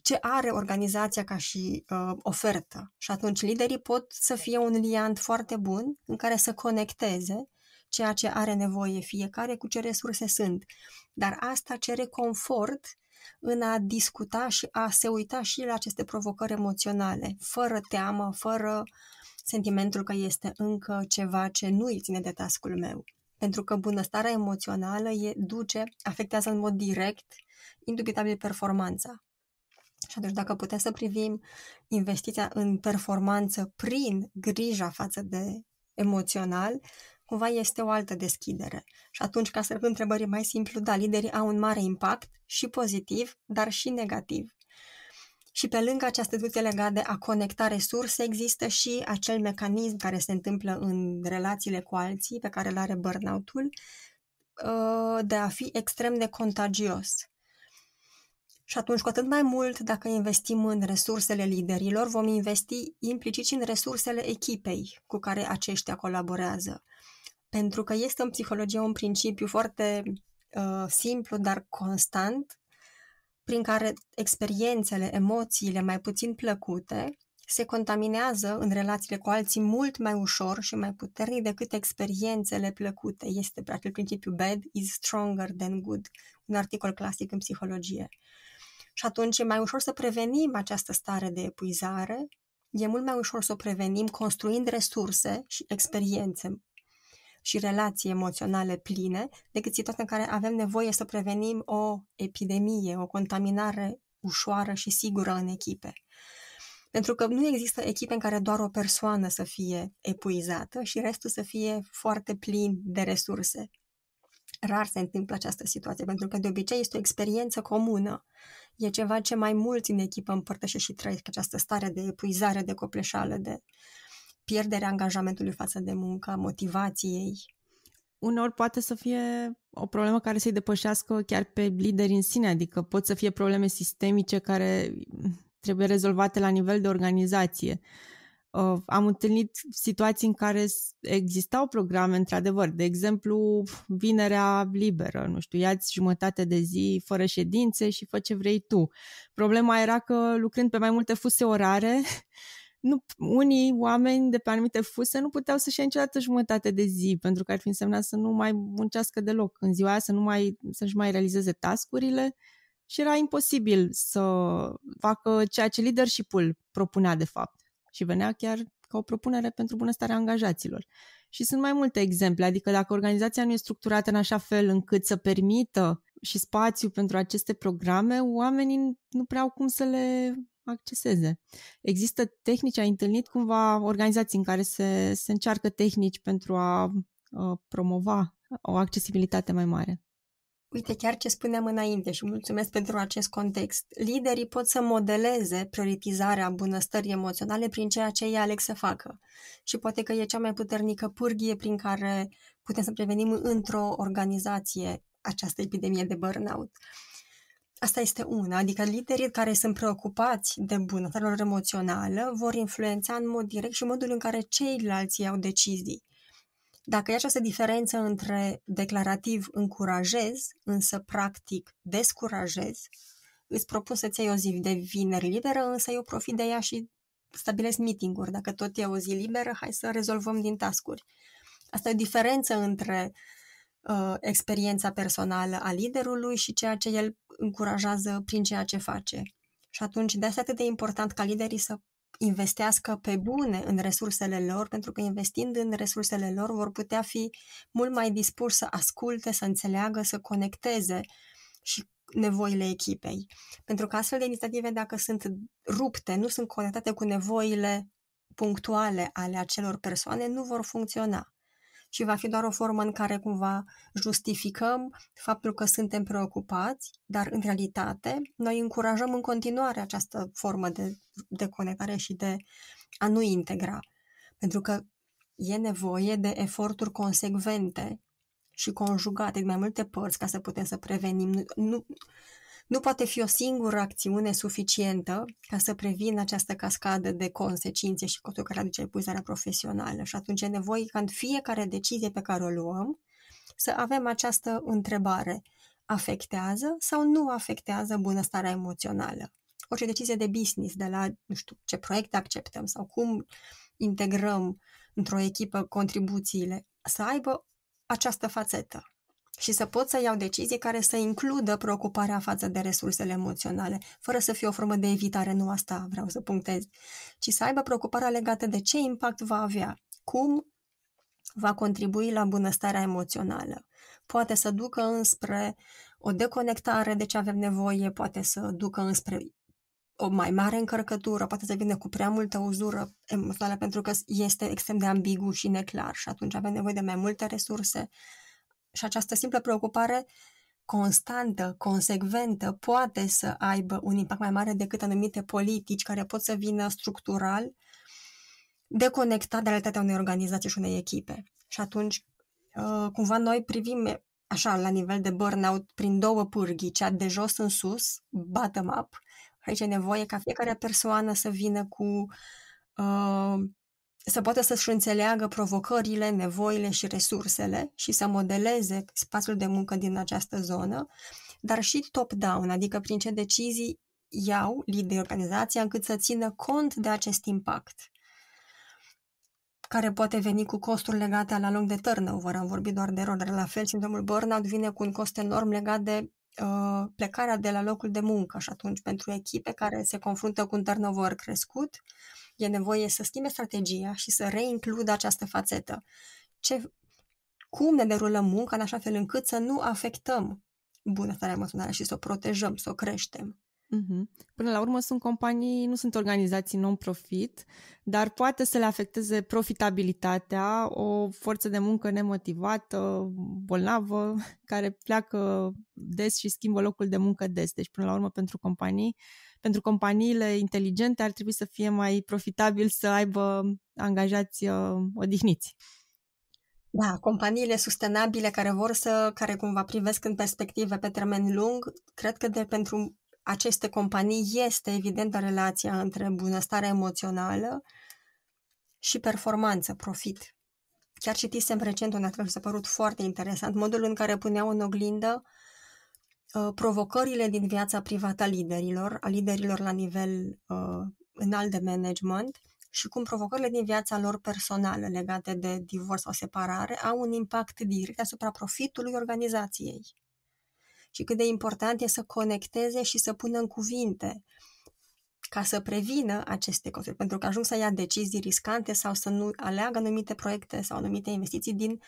ce are organizația ca și ofertă. Și atunci liderii pot să fie un liant foarte bun în care să conecteze ceea ce are nevoie fiecare cu ce resurse sunt. Dar asta cere confort în a discuta și a se uita și la aceste provocări emoționale, fără teamă, fără sentimentul că este încă ceva ce nu îi ține de task-ul meu. Pentru că bunăstarea emoțională afectează în mod direct, indubitabil, performanța. Și atunci dacă putem să privim investiția în performanță prin grija față de emoțional, cumva este o altă deschidere. Și atunci, ca să răspund întrebării mai simplu, da, liderii au un mare impact și pozitiv, dar și negativ. Și pe lângă această discuție legată de a conecta resurse, există și acel mecanism care se întâmplă în relațiile cu alții, pe care îl are burnout-ul, de a fi extrem de contagios. Și atunci, cu atât mai mult, dacă investim în resursele liderilor, vom investi implicit și în resursele echipei cu care aceștia colaborează. Pentru că este în psihologie un principiu foarte simplu, dar constant, prin care experiențele, emoțiile mai puțin plăcute se contaminează în relațiile cu alții mult mai ușor și mai puternic decât experiențele plăcute. Este acel principiu bad is stronger than good, un articol clasic în psihologie. Și atunci e mai ușor să prevenim această stare de epuizare, e mult mai ușor să o prevenim construind resurse și experiențe și relații emoționale pline, decât situația în care avem nevoie să prevenim o epidemie, o contaminare ușoară și sigură în echipe. Pentru că nu există echipe în care doar o persoană să fie epuizată și restul să fie foarte plin de resurse. Rar se întâmplă această situație, pentru că de obicei este o experiență comună. E ceva ce mai mulți în echipă împărtășesc și trăiesc, această stare de epuizare, de copleșeală, de pierderea angajamentului față de muncă, motivației. Uneori poate să fie o problemă care să-i depășească chiar pe lideri în sine, adică pot să fie probleme sistemice care trebuie rezolvate la nivel de organizație. Am întâlnit situații în care existau programe, într-adevăr, de exemplu, vinerea liberă, nu știu, ia-ți jumătate de zi fără ședințe și fă ce vrei tu. Problema era că lucrând pe mai multe fuse orare, unii oameni de pe anumite fuse nu puteau să-și ia niciodată jumătate de zi, pentru că ar fi însemnat să nu mai muncească deloc în ziua aia, să-și mai realizeze task-urile și era imposibil să facă ceea ce leadership-ul propunea de fapt și venea chiar ca o propunere pentru bunăstarea angajaților. Și sunt mai multe exemple, adică dacă organizația nu e structurată în așa fel încât să permită și spațiu pentru aceste programe, oamenii nu prea au cum să le acceseze. Există tehnici, ai întâlnit cumva organizații în care se încearcă tehnici pentru a promova o accesibilitate mai mare? Uite, chiar ce spuneam înainte și mulțumesc pentru acest context. Liderii pot să modeleze prioritizarea bunăstării emoționale prin ceea ce ei aleg să facă. Și poate că e cea mai puternică pârghie prin care putem să prevenim într-o organizație această epidemie de burnout. Asta este una, adică liderii care sunt preocupați de bunăstarea lor emoțională vor influența în mod direct și modul în care ceilalți iau decizii. Dacă e această diferență între declarativ încurajez, însă practic descurajez, îți propun să-ți iei o zi de vineri liberă, însă eu profit de ea și stabilesc meeting-uri. Dacă tot e o zi liberă, hai să rezolvăm din task-uri. Asta e o diferență între experiența personală a liderului și ceea ce el încurajează prin ceea ce face. Și atunci, de asta e atât de important ca liderii să investească pe bune în resursele lor, pentru că investind în resursele lor vor putea fi mult mai dispuși să asculte, să înțeleagă, să conecteze și nevoile echipei. Pentru că astfel de inițiative, dacă sunt rupte, nu sunt conectate cu nevoile punctuale ale acelor persoane, nu vor funcționa. Și va fi doar o formă în care cumva justificăm faptul că suntem preocupați, dar în realitate noi încurajăm în continuare această formă de conectare și de a nu integra. Pentru că e nevoie de eforturi consecvente și conjugate de mai multe părți ca să putem să prevenim. Nu poate fi o singură acțiune suficientă ca să prevină această cascadă de consecințe și costul care aduce epuizarea profesională. Și atunci e nevoie ca în fiecare decizie pe care o luăm să avem această întrebare. Afectează sau nu afectează bunăstarea emoțională? Orice decizie de business, de la, nu știu, ce proiecte acceptăm sau cum integrăm într-o echipă contribuțiile, să aibă această fațetă. Și să pot să iau decizii care să includă preocuparea față de resursele emoționale, fără să fie o formă de evitare, nu asta vreau să punctez, ci să aibă preocuparea legată de ce impact va avea, cum va contribui la bunăstarea emoțională. Poate să ducă înspre o deconectare de ce avem nevoie, poate să ducă înspre o mai mare încărcătură, poate să vină cu prea multă uzură emoțională pentru că este extrem de ambigu și neclar și atunci avem nevoie de mai multe resurse. Și această simplă preocupare constantă, consecventă, poate să aibă un impact mai mare decât anumite politici care pot să vină structural deconectat de realitatea unei organizații și unei echipe. Și atunci, cumva, noi privim așa, la nivel de burnout, prin două pârghii, cea de jos în sus, bottom-up. Aici e nevoie ca fiecare persoană să vină cu... să poată să-și înțeleagă provocările, nevoile și resursele și să modeleze spațiul de muncă din această zonă, dar și top-down, adică prin ce decizii iau liderii organizația încât să țină cont de acest impact, care poate veni cu costuri legate la lung de turnover. Am vorbit doar de erori, dar la fel sindromul burnout vine cu un cost enorm legat de plecarea de la locul de muncă și atunci pentru echipe care se confruntă cu un turnover crescut, e nevoie să schimbe strategia și să reincludă această fațetă. Cum ne derulăm munca în așa fel încât să nu afectăm bunăstarea emoțională și să o protejăm, să o creștem. Până la urmă nu sunt organizații non-profit, dar poate să le afecteze profitabilitatea, o forță de muncă nemotivată, bolnavă, care pleacă des și schimbă locul de muncă des. Deci, până la urmă, pentru companiile inteligente ar trebui să fie mai profitabil să aibă angajați odihniți. Da, companiile sustenabile care cumva privesc în perspective pe termen lung, cred că pentru aceste companii este evidentă relația între bunăstare emoțională și performanță, profit. Chiar citisem recent un articol și s-a părut foarte interesant, modul în care puneau în oglindă provocările din viața privată a liderilor la nivel înalt de management și cum provocările din viața lor personală legate de divorț sau separare au un impact direct asupra profitului organizației. Și cât de important e să conecteze și să pună în cuvinte ca să prevină aceste costuri, pentru că ajung să ia decizii riscante sau să nu aleagă anumite proiecte sau anumite investiții din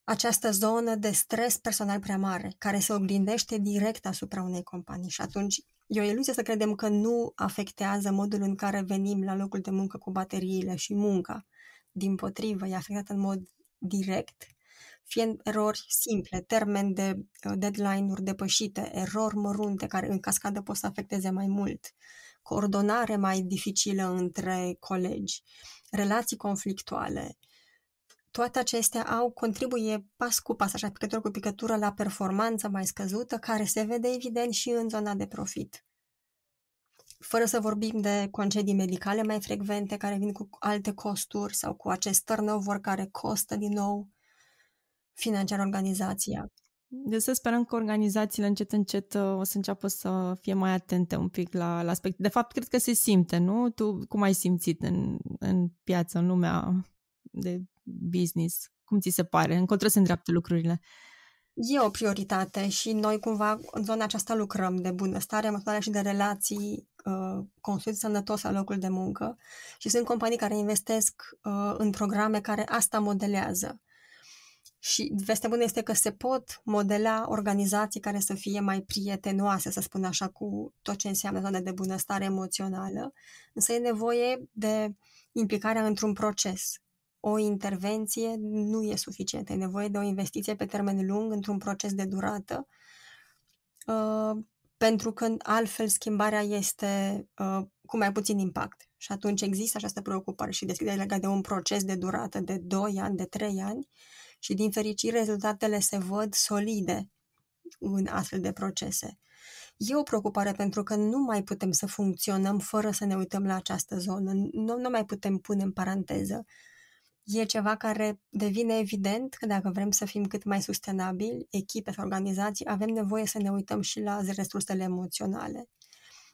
această zonă de stres personal prea mare, care se oglindește direct asupra unei companii. Și atunci e o iluzie să credem că nu afectează modul în care venim la locul de muncă cu bateriile și munca. Dimpotrivă, e afectată în mod direct, fie erori simple, termen de deadline-uri depășite, erori mărunte care în cascadă pot să afecteze mai mult, coordonare mai dificilă între colegi, relații conflictuale. Toate acestea contribuie pas cu pas, așa picătură cu picătură, la performanță mai scăzută, care se vede evident și în zona de profit. Fără să vorbim de concedii medicale mai frecvente, care vin cu alte costuri sau cu acest turnover care costă din nou financiar organizația. Deci să sperăm că organizațiile încet o să înceapă să fie mai atente un pic la aspect. De fapt, cred că se simte, nu? Tu cum ai simțit în piață, în lumea de business? Cum ți se pare? Încotro se îndreaptă lucrurile? E o prioritate și noi cumva în zona aceasta lucrăm de bunăstare emoțională și de relații construite sănătos la locul de muncă și sunt companii care investesc în programe care asta modelează. Și vestea bună este că se pot modela organizații care să fie mai prietenoase, să spun așa, cu tot ce înseamnă zona de bunăstare emoțională, însă e nevoie de implicarea într-un proces. O intervenție nu e suficientă, e nevoie de o investiție pe termen lung într-un proces de durată, pentru că altfel schimbarea este cu mai puțin impact. Și atunci există această preocupare și deschidere legată de un proces de durată de 2 ani, de 3 ani, și din fericire rezultatele se văd solide în astfel de procese. E o preocupare pentru că nu mai putem să funcționăm fără să ne uităm la această zonă. Nu mai putem pune în paranteză. E ceva care devine evident că dacă vrem să fim cât mai sustenabili, echipe sau organizații, avem nevoie să ne uităm și la resursele emoționale.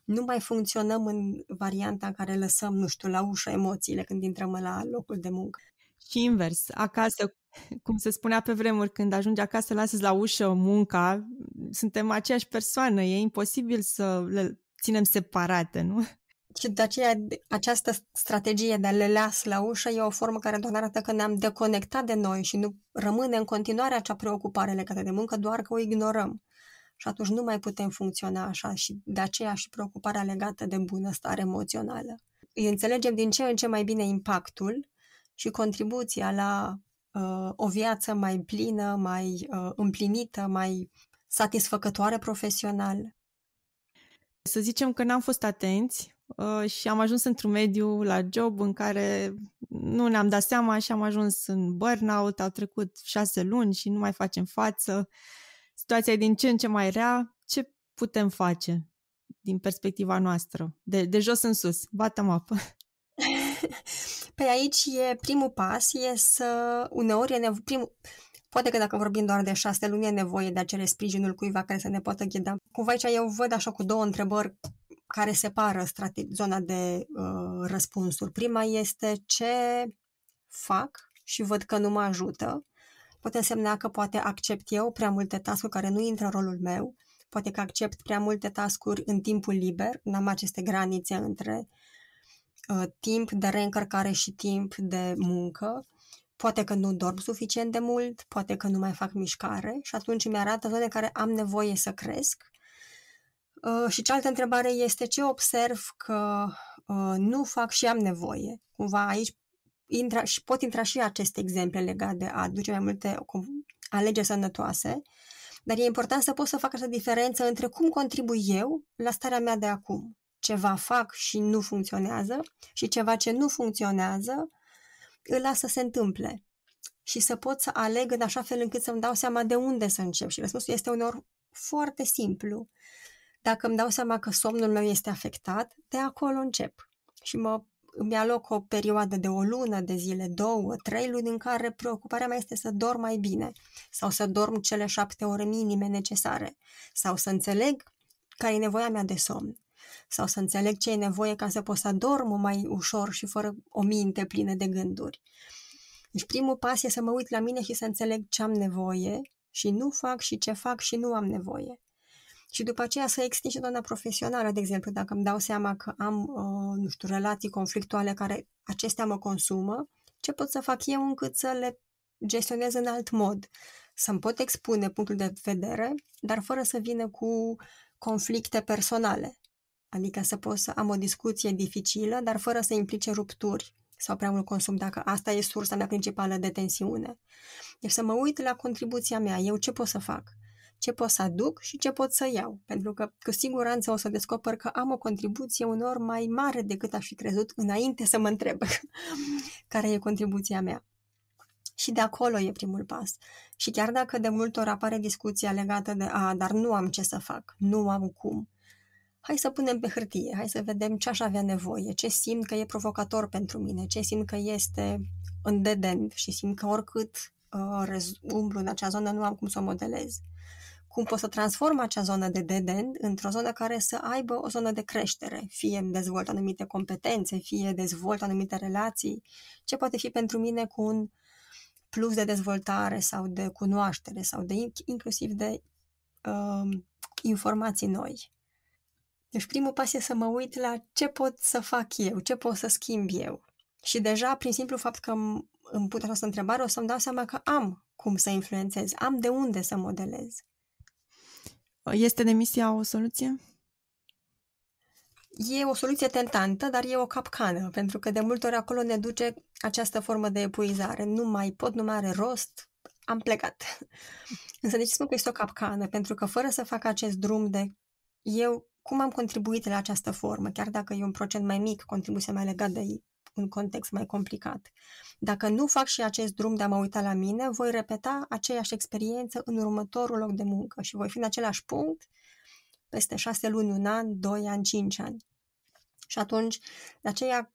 Nu mai funcționăm în varianta în care lăsăm, nu știu, la ușă emoțiile când intrăm la locul de muncă. Și invers, acasă, cum se spunea pe vremuri, când ajungi acasă, lasă la ușă munca, suntem aceeași persoană, e imposibil să le ținem separate, nu? Și de aceea această strategie de a le las la ușă e o formă care doar arată că ne-am deconectat de noi și nu rămâne în continuare acea preocupare legată de muncă, doar că o ignorăm. și atunci nu mai putem funcționa așa și de aceea și preocuparea legată de bunăstare emoțională. Îi înțelegem din ce în ce mai bine impactul și contribuția la o viață mai plină, mai împlinită, mai satisfăcătoare profesional. Să zicem că n-am fost atenți și am ajuns într-un mediu la job în care nu ne-am dat seama și am ajuns în burnout, au trecut 6 luni și nu mai facem față. Situația e din ce în ce mai rea. Ce putem face din perspectiva noastră? De jos în sus, bottom up. Păi aici primul pas e să, uneori poate că dacă vorbim doar de 6 luni e nevoie de a cere sprijinul cuiva care să ne poată ghida. Cumva aici eu văd așa cu 2 întrebări care separă zona de răspunsuri. Prima este ce fac și văd că nu mă ajută. Poate însemna că poate accept eu prea multe task-uri care nu intră în rolul meu. Poate că accept prea multe task-uri în timpul liber. N-am aceste granițe între timp de reîncărcare și timp de muncă. Poate că nu dorm suficient de mult, poate că nu mai fac mișcare și atunci îmi arată zone care am nevoie să cresc. Și cealaltă întrebare este ce observ că nu fac și am nevoie. Cumva aici pot intra și aceste exemple legate de a aduce mai multe alegeri sănătoase, dar e important să pot să fac această diferență între cum contribui eu la starea mea de acum. Ceva fac și nu funcționează și ceva ce nu funcționează îl las să se întâmple și să pot să aleg în așa fel încât să-mi dau seama de unde să încep. Și răspunsul este uneori foarte simplu. Dacă îmi dau seama că somnul meu este afectat, de acolo încep. Și îmi aloc o perioadă de 1 lună, de zile, 2, 3 luni în care preocuparea mea este să dorm mai bine sau să dorm cele 7 ore minime necesare sau să înțeleg care e nevoia mea de somn sau să înțeleg ce e nevoie ca să pot să dorm mai ușor și fără o minte plină de gânduri. Deci primul pas e să mă uit la mine și să înțeleg ce am nevoie și nu fac și ce fac și nu am nevoie. Și după aceea să extind și zona profesională, de exemplu, dacă îmi dau seama că am, relații conflictuale care acestea mă consumă, ce pot să fac eu încât să le gestionez în alt mod? Să-mi pot expune punctul de vedere, dar fără să vină cu conflicte personale. Adică să pot să am o discuție dificilă, dar fără să implice rupturi sau prea mult consum, dacă asta e sursa mea principală de tensiune. Deci să mă uit la contribuția mea, eu ce pot să fac, ce pot să aduc și ce pot să iau. Pentru că cu siguranță o să descoper că am o contribuție unor mai mare decât aș fi crezut înainte să mă întreb care e contribuția mea. Și de acolo e primul pas. Și chiar dacă de multe ori apare discuția legată de dar nu am ce să fac, nu am cum, hai să punem pe hârtie, hai să vedem ce aș avea nevoie, ce simt că e provocator pentru mine, ce simt că este în dead end și simt că oricât umblu în acea zonă nu am cum să o modelez. Cum pot să transform acea zonă de dead end într-o zonă care să aibă o zonă de creștere, fie îmi dezvolt anumite competențe, fie dezvolt anumite relații, ce poate fi pentru mine cu un plus de dezvoltare sau de cunoaștere sau inclusiv de informații noi. Deci primul pas e să mă uit la ce pot să fac eu, ce pot să schimb eu. Și deja, prin simplu fapt că îmi pun această întrebare, o să-mi dau seama că am cum să influențez, am de unde să modelez. Este demisia o soluție? E o soluție tentantă, dar e o capcană, pentru că de multe ori acolo ne duce această formă de epuizare. Nu mai pot, nu mai are rost, am plecat. Însă de ce spun că este o capcană? Pentru că fără să fac acest drum de eu cum am contribuit la această formă, chiar dacă e un procent mai mic, contribuția mea legată de un context mai complicat. Dacă nu fac și acest drum de a mă uita la mine, voi repeta aceeași experiență în următorul loc de muncă și voi fi în același punct peste 6 luni, 1 an, 2 ani, 5 ani. Și atunci, de aceea,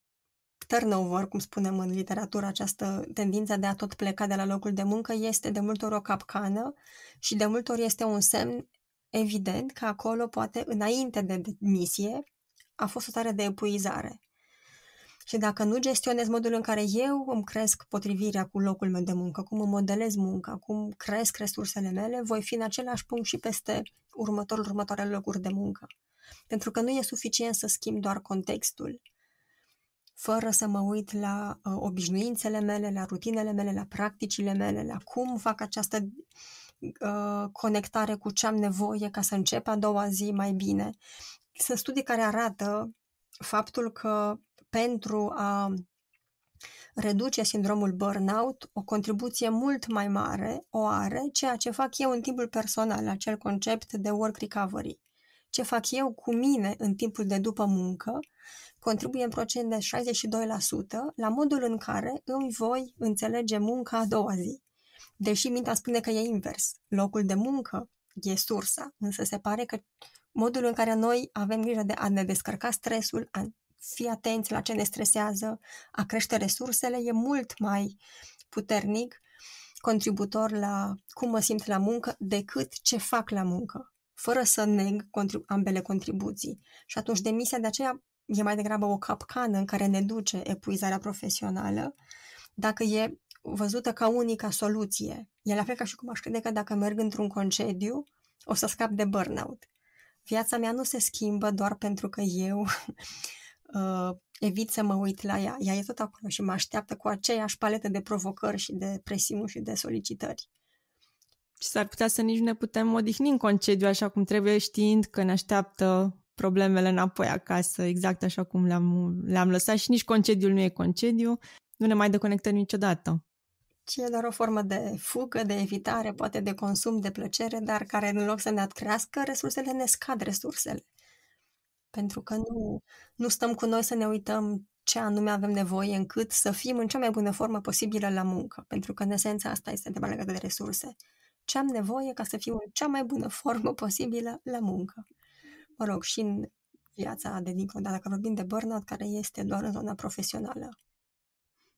turnover, cum spunem în literatură, această tendință de a tot pleca de la locul de muncă este de multe ori o capcană și de multe ori este un semn evident că acolo, poate, înainte de demisie, a fost o stare de epuizare. Și dacă nu gestionez modul în care eu îmi cresc potrivirea cu locul meu de muncă, cum îmi modelez munca, cum cresc resursele mele, voi fi în același punct și peste următoarele locuri de muncă. Pentru că nu e suficient să schimb doar contextul, fără să mă uit la obișnuințele mele, la rutinele mele, la practicile mele, la cum fac această conectare cu ce am nevoie ca să încep a doua zi mai bine. Sunt studii care arată faptul că pentru a reduce sindromul burnout, o contribuție mult mai mare o are ceea ce fac eu în timpul personal, acel concept de work recovery. Ce fac eu cu mine în timpul de după muncă contribuie în procent de 62% la modul în care îmi voi înțelege munca a doua zi. Deși mintea spune că e invers. Locul de muncă e sursa, însă se pare că modul în care noi avem grijă de a ne descărca stresul, a fi atenți la ce ne stresează, a crește resursele, e mult mai puternic contributor la cum mă simt la muncă decât ce fac la muncă, fără să neg ambele contribuții. Și atunci demisia de aceea e mai degrabă o capcană în care ne duce epuizarea profesională, dacă e văzută ca unica soluție. E la fel ca și cum aș crede că dacă merg într-un concediu, o să scap de burnout. Viața mea nu se schimbă doar pentru că eu evit să mă uit la ea. Ea e tot acolo și mă așteaptă cu aceeași paletă de provocări și de presiuni și de solicitări. Și s-ar putea să nici nu ne putem odihni în concediu așa cum trebuie, știind că ne așteaptă problemele înapoi acasă, exact așa cum le-am lăsat, și nici concediul nu e concediu, nu ne mai deconectăm niciodată. Ci e doar o formă de fugă, de evitare, poate de consum, de plăcere, dar care în loc să ne crească, resursele ne scad resursele. Pentru că nu stăm cu noi să ne uităm ce anume avem nevoie încât să fim în cea mai bună formă posibilă la muncă. Pentru că în esența asta este întrebarea legată de resurse. Ce am nevoie ca să fiu în cea mai bună formă posibilă la muncă? Mă rog, și în viața de dincolo, dar dacă vorbim de burnout, care este doar în zona profesională.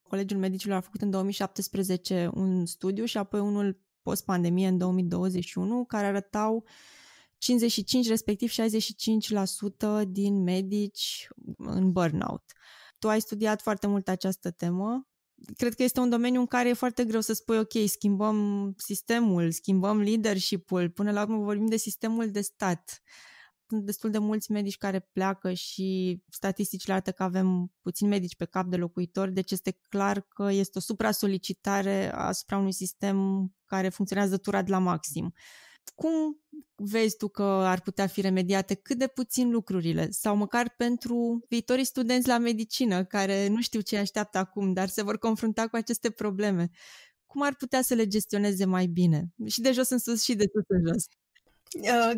Colegiul Medicilor a făcut în 2017 un studiu și apoi unul post-pandemie în 2021, care arătau 55, respectiv 65% din medici în burnout. Tu ai studiat foarte mult această temă. Cred că este un domeniu în care e foarte greu să spui, ok, schimbăm sistemul, schimbăm leadership-ul, până la urmă vorbim de sistemul de stat. Sunt destul de mulți medici care pleacă și statisticile arată că avem puțini medici pe cap de locuitori, deci este clar că este o supra-solicitare asupra unui sistem care funcționează turat la maxim. Cum vezi tu că ar putea fi remediate cât de puțin lucrurile? Sau măcar pentru viitorii studenți la medicină, care nu știu ce așteaptă acum, dar se vor confrunta cu aceste probleme. Cum ar putea să le gestioneze mai bine? Și de jos în sus și de sus în jos.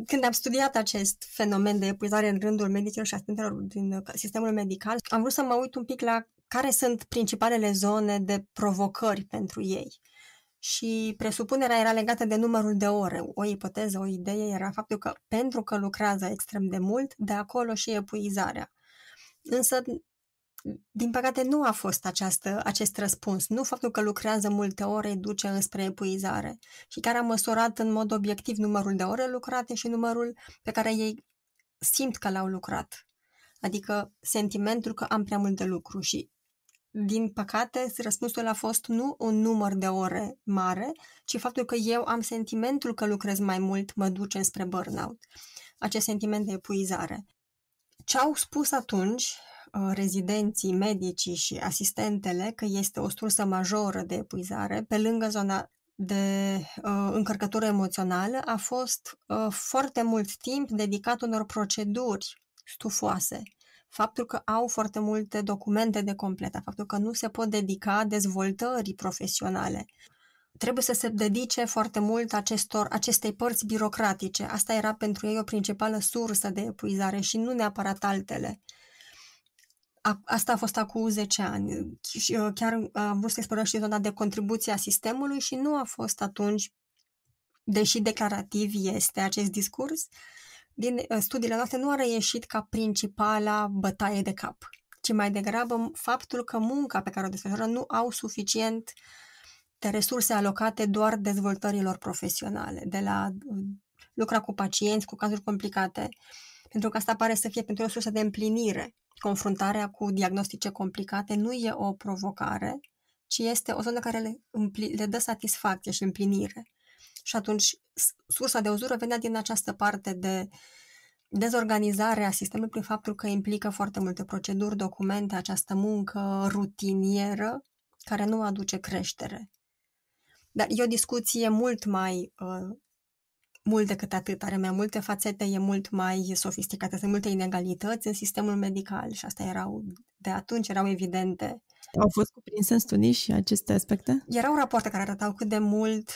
Când am studiat acest fenomen de epuizare în rândul medicilor și asistentelor din sistemul medical, am vrut să mă uit un pic la care sunt principalele zone de provocări pentru ei. Și presupunerea era legată de numărul de ore. O ipoteză, o idee era faptul că pentru că lucrează extrem de mult, de acolo și epuizarea. Însă, din păcate, nu a fost acest răspuns. Nu faptul că lucrează multe ore îi duce înspre epuizare. Și chiar am măsurat în mod obiectiv numărul de ore lucrate și numărul pe care ei simt că l-au lucrat. Adică sentimentul că am prea mult de lucru. Și din păcate, răspunsul a fost nu un număr de ore mare, ci faptul că eu am sentimentul că lucrez mai mult mă duce spre burnout. Acest sentiment de epuizare. Ce au spus atunci rezidenții, medicii și asistentele că este o sursă majoră de epuizare, pe lângă zona de încărcătură emoțională, a fost foarte mult timp dedicat unor proceduri stufoase. Faptul că au foarte multe documente de completat, faptul că nu se pot dedica dezvoltării profesionale. Trebuie să se dedice foarte mult acestei părți birocratice. Asta era pentru ei o principală sursă de epuizare și nu neapărat altele. Asta a fost acum 10 ani. Chiar am vrut să explorăm și zona de contribuție a sistemului și nu a fost atunci, deși declarativ este acest discurs, din studiile noastre nu a reieșit ca principala bătaie de cap, ci mai degrabă faptul că munca pe care o desfășoară nu au suficient de resurse alocate doar dezvoltărilor profesionale, de la lucra cu pacienți, cu cazuri complicate, pentru că asta pare să fie pentru o sursă de împlinire. Confruntarea cu diagnostice complicate nu e o provocare, ci este o zonă care le dă satisfacție și împlinire. Și atunci sursa de uzură venea din această parte de dezorganizare a sistemului prin faptul că implică foarte multe proceduri, documente, această muncă rutinieră care nu aduce creștere. Dar e o discuție mult mai mult decât atât, are mai multe fațete, e mult mai sofisticată, sunt multe inegalități în sistemul medical și astea de atunci erau evidente. Au fost cuprinse în studii și aceste aspecte? Erau rapoarte care arătau cât de mult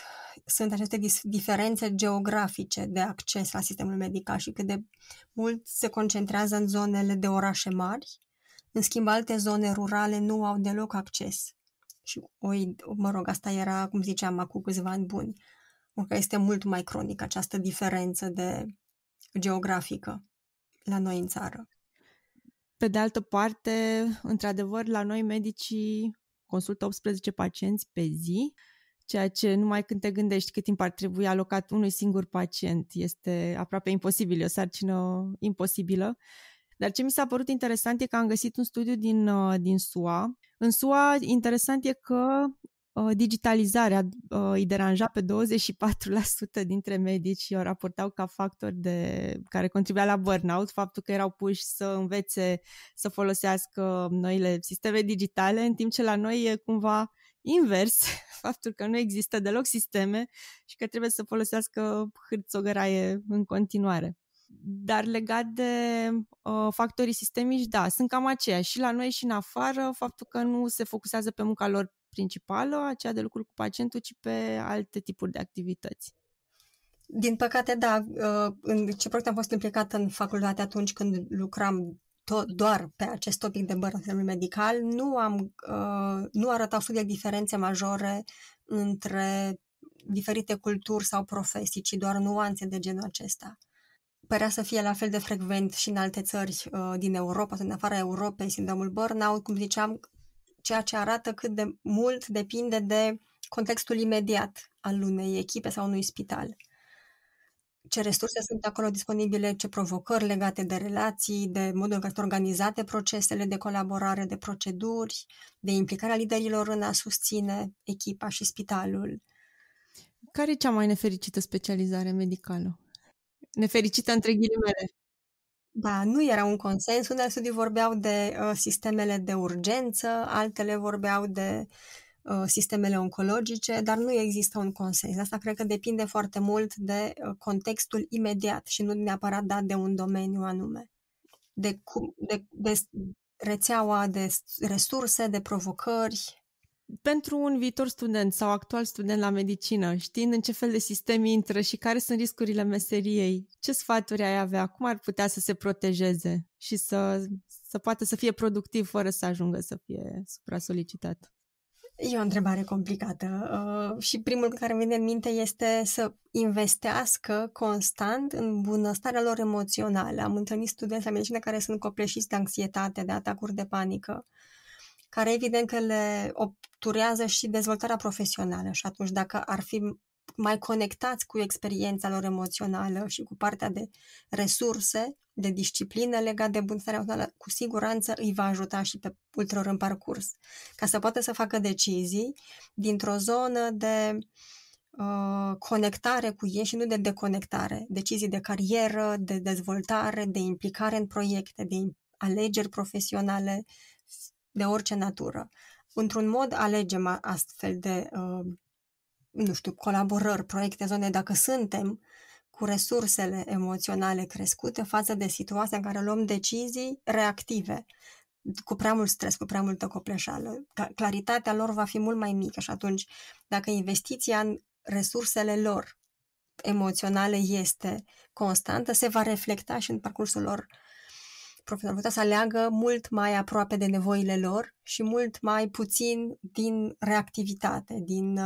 sunt aceste diferențe geografice de acces la sistemul medical și cât de mult se concentrează în zonele de orașe mari. În schimb, alte zone rurale nu au deloc acces. Și, asta era, cum ziceam, acum câțiva ani buni. Că este mult mai cronică această diferență geografică la noi în țară. Pe de altă parte, într-adevăr, la noi medicii consultă 18 pacienți pe zi, ceea ce numai când te gândești cât timp ar trebui alocat unui singur pacient este aproape imposibil, e o sarcină imposibilă. Dar ce mi s-a părut interesant e că am găsit un studiu din SUA. În SUA, interesant e că digitalizarea îi deranja pe 24% dintre medici și o raportau ca factor care contribuia la burnout, faptul că erau puși să învețe să folosească noile sisteme digitale, în timp ce la noi e cumva invers, faptul că nu există deloc sisteme și că trebuie să folosească hârțogăraie în continuare. Dar legat de factorii sistemici, da, sunt cam aceiași și la noi și în afară, faptul că nu se focusează pe munca lor principală, aceea de lucru cu pacientul, ci pe alte tipuri de activități. Din păcate, da. În ce proiect am fost implicată în facultate atunci când lucram doar pe acest topic de burnout medical, nu arătau studii diferențe majore între diferite culturi sau profesii, ci doar nuanțe de genul acesta. Părea să fie la fel de frecvent și în alte țări din Europa, în afara Europei, sindromul burnout, cum ziceam, ceea ce arată cât de mult depinde de contextul imediat al unei echipe sau unui spital. Ce resurse sunt acolo disponibile, ce provocări legate de relații, de modul în care sunt organizate procesele de colaborare, de proceduri, de implicarea liderilor în a susține echipa și spitalul. Care e cea mai nefericită specializare medicală? Nefericită între ghilimele. Da, nu era un consens. Unele studii vorbeau de sistemele de urgență, altele vorbeau de sistemele oncologice, dar nu există un consens. Asta cred că depinde foarte mult de contextul imediat și nu neapărat dat de un domeniu anume. De rețeaua de resurse, de provocări. Pentru un viitor student sau actual student la medicină, știind în ce fel de sistem intră și care sunt riscurile meseriei, ce sfaturi ai avea? Cum ar putea să se protejeze și să poată să fie productiv fără să ajungă să fie supra-solicitat? E o întrebare complicată și primul care îmi vine în minte este să investească constant în bunăstarea lor emoțională. Am întâlnit studenți la medicină care sunt copleșiți de anxietate, de atacuri de panică, care evident că le obturează și dezvoltarea profesională și atunci dacă ar fi mai conectați cu experiența lor emoțională și cu partea de resurse, de disciplină legată de bunăstarea emoțională, cu siguranță îi va ajuta și pe ulterior în parcurs, ca să poată să facă decizii dintr-o zonă de conectare cu ei și nu de deconectare, decizii de carieră, de dezvoltare, de implicare în proiecte, de alegeri profesionale, de orice natură. Într-un mod alegem astfel de colaborări, proiecte, zone, dacă suntem cu resursele emoționale crescute față de situația în care luăm decizii reactive, cu prea mult stres, cu prea multă copleșeală. Claritatea lor va fi mult mai mică și atunci, dacă investiția în resursele lor emoționale este constantă, se va reflecta și în parcursul lor profesional. Putea să aleagă mult mai aproape de nevoile lor și mult mai puțin din reactivitate, din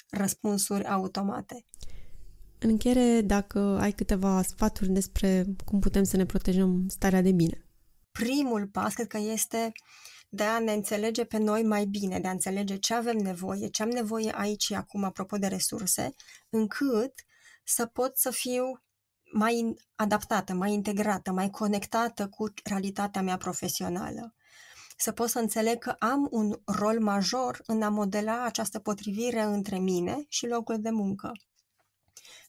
răspunsuri automate. În încheiere, dacă ai câteva sfaturi despre cum putem să ne protejăm starea de bine. Primul pas, cred că este de a ne înțelege pe noi mai bine, de a înțelege ce avem nevoie, ce am nevoie aici și acum, apropo de resurse, încât să pot să fiu mai adaptată, mai integrată, mai conectată cu realitatea mea profesională. Să pot să înțeleg că am un rol major în a modela această potrivire între mine și locul de muncă.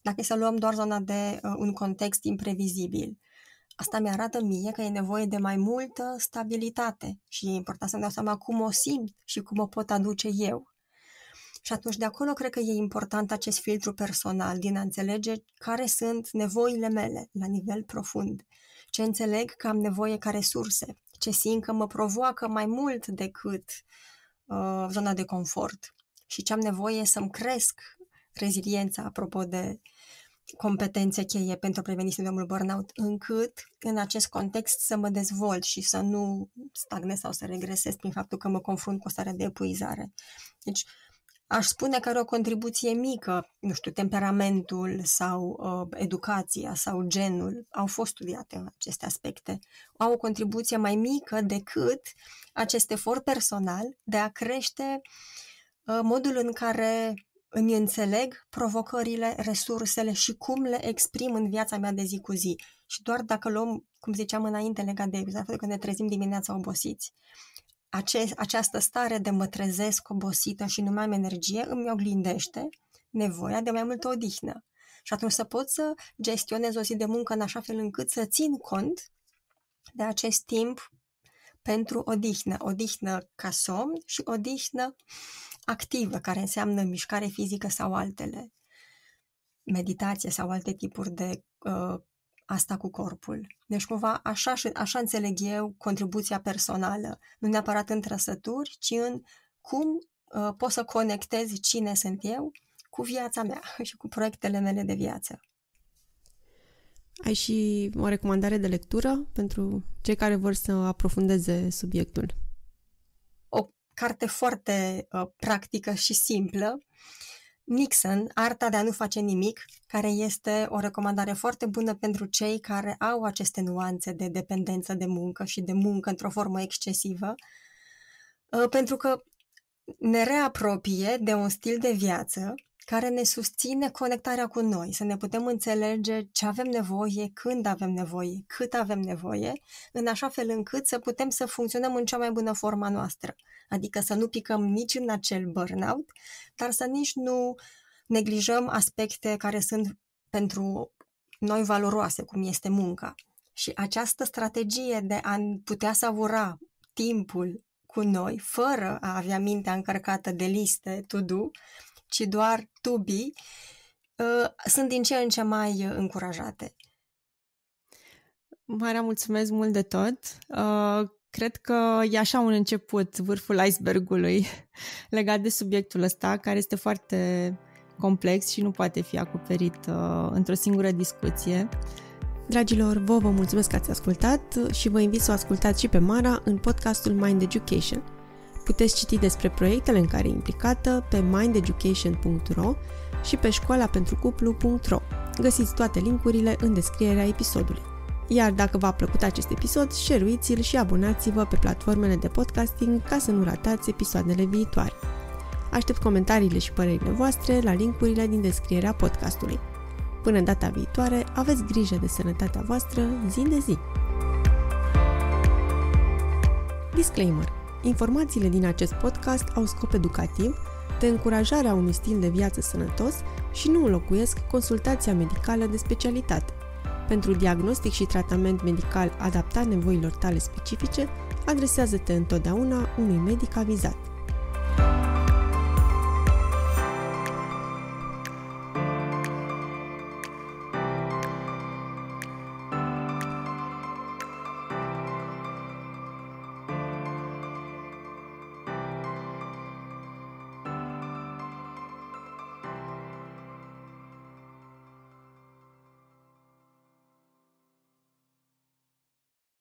Dacă să luăm doar zona de un context imprevizibil, asta mi-arată mie că e nevoie de mai multă stabilitate și e important să-mi dau seama cum o simt și cum o pot aduce eu. Și atunci de acolo cred că e important acest filtru personal, din a înțelege care sunt nevoile mele la nivel profund, ce înțeleg că am nevoie ca resurse, ce simt că mă provoacă mai mult decât zona de confort și ce am nevoie să-mi cresc reziliența, apropo de competențe cheie pentru a preveni sindromul burnout, încât în acest context să mă dezvolt și să nu stagnez sau să regresez prin faptul că mă confrunt cu o stare de epuizare. Deci aș spune că are o contribuție mică, nu știu, temperamentul sau educația sau genul au fost studiate în aceste aspecte. Au o contribuție mai mică decât acest efort personal de a crește modul în care îmi înțeleg provocările, resursele și cum le exprim în viața mea de zi cu zi. Și doar dacă luăm, cum ziceam înainte, legat de faptul că ne trezim dimineața obosiți, această stare de mă trezesc obosită și nu mai am energie îmi oglindește nevoia de mai multă odihnă. Și atunci să pot să gestionez o zi de muncă în așa fel încât să țin cont de acest timp pentru odihnă. Odihnă ca somn și odihnă activă, care înseamnă mișcare fizică sau altele, meditație sau alte tipuri de asta cu corpul. Deci cumva așa înțeleg eu contribuția personală, nu neapărat în trăsături, ci în cum pot să conectez cine sunt eu cu viața mea și cu proiectele mele de viață. Ai și o recomandare de lectură pentru cei care vor să aprofundeze subiectul? O carte foarte practică și simplă, Nixon, Arta de a nu face nimic, care este o recomandare foarte bună pentru cei care au aceste nuanțe de dependență de muncă și de muncă într-o formă excesivă, pentru că ne reapropie de un stil de viață care ne susține conectarea cu noi, să ne putem înțelege ce avem nevoie, când avem nevoie, cât avem nevoie, în așa fel încât să putem să funcționăm în cea mai bună forma noastră. Adică să nu picăm nici în acel burnout, dar să nici nu neglijăm aspecte care sunt pentru noi valoroase, cum este munca. Și această strategie de a putea savura timpul cu noi, fără a avea mintea încărcată de liste to-do, ci doar to be, sunt din ce în ce mai încurajate. Marea, mulțumesc mult de tot. Cred că e așa un început, vârful icebergului legat de subiectul ăsta, care este foarte complex și nu poate fi acoperit într-o singură discuție. Dragilor, vă mulțumesc că ați ascultat și vă invit să o ascultați și pe Mara în podcastul Mind Education. Puteți citi despre proiectele în care e implicată pe mindeducation.ro și pe școlapentrocuplu.ro. Găsiți toate linkurile în descrierea episodului. Iar dacă v-a plăcut acest episod, share-uiți-l și abonați-vă pe platformele de podcasting ca să nu ratați episoadele viitoare. Aștept comentariile și părerile voastre la linkurile din descrierea podcastului. Până data viitoare, aveți grijă de sănătatea voastră zi de zi. Disclaimer. Informațiile din acest podcast au scop educativ, de încurajarea unui stil de viață sănătos și nu înlocuiesc consultația medicală de specialitate. Pentru diagnostic și tratament medical adaptat nevoilor tale specifice, adresează-te întotdeauna unui medic avizat.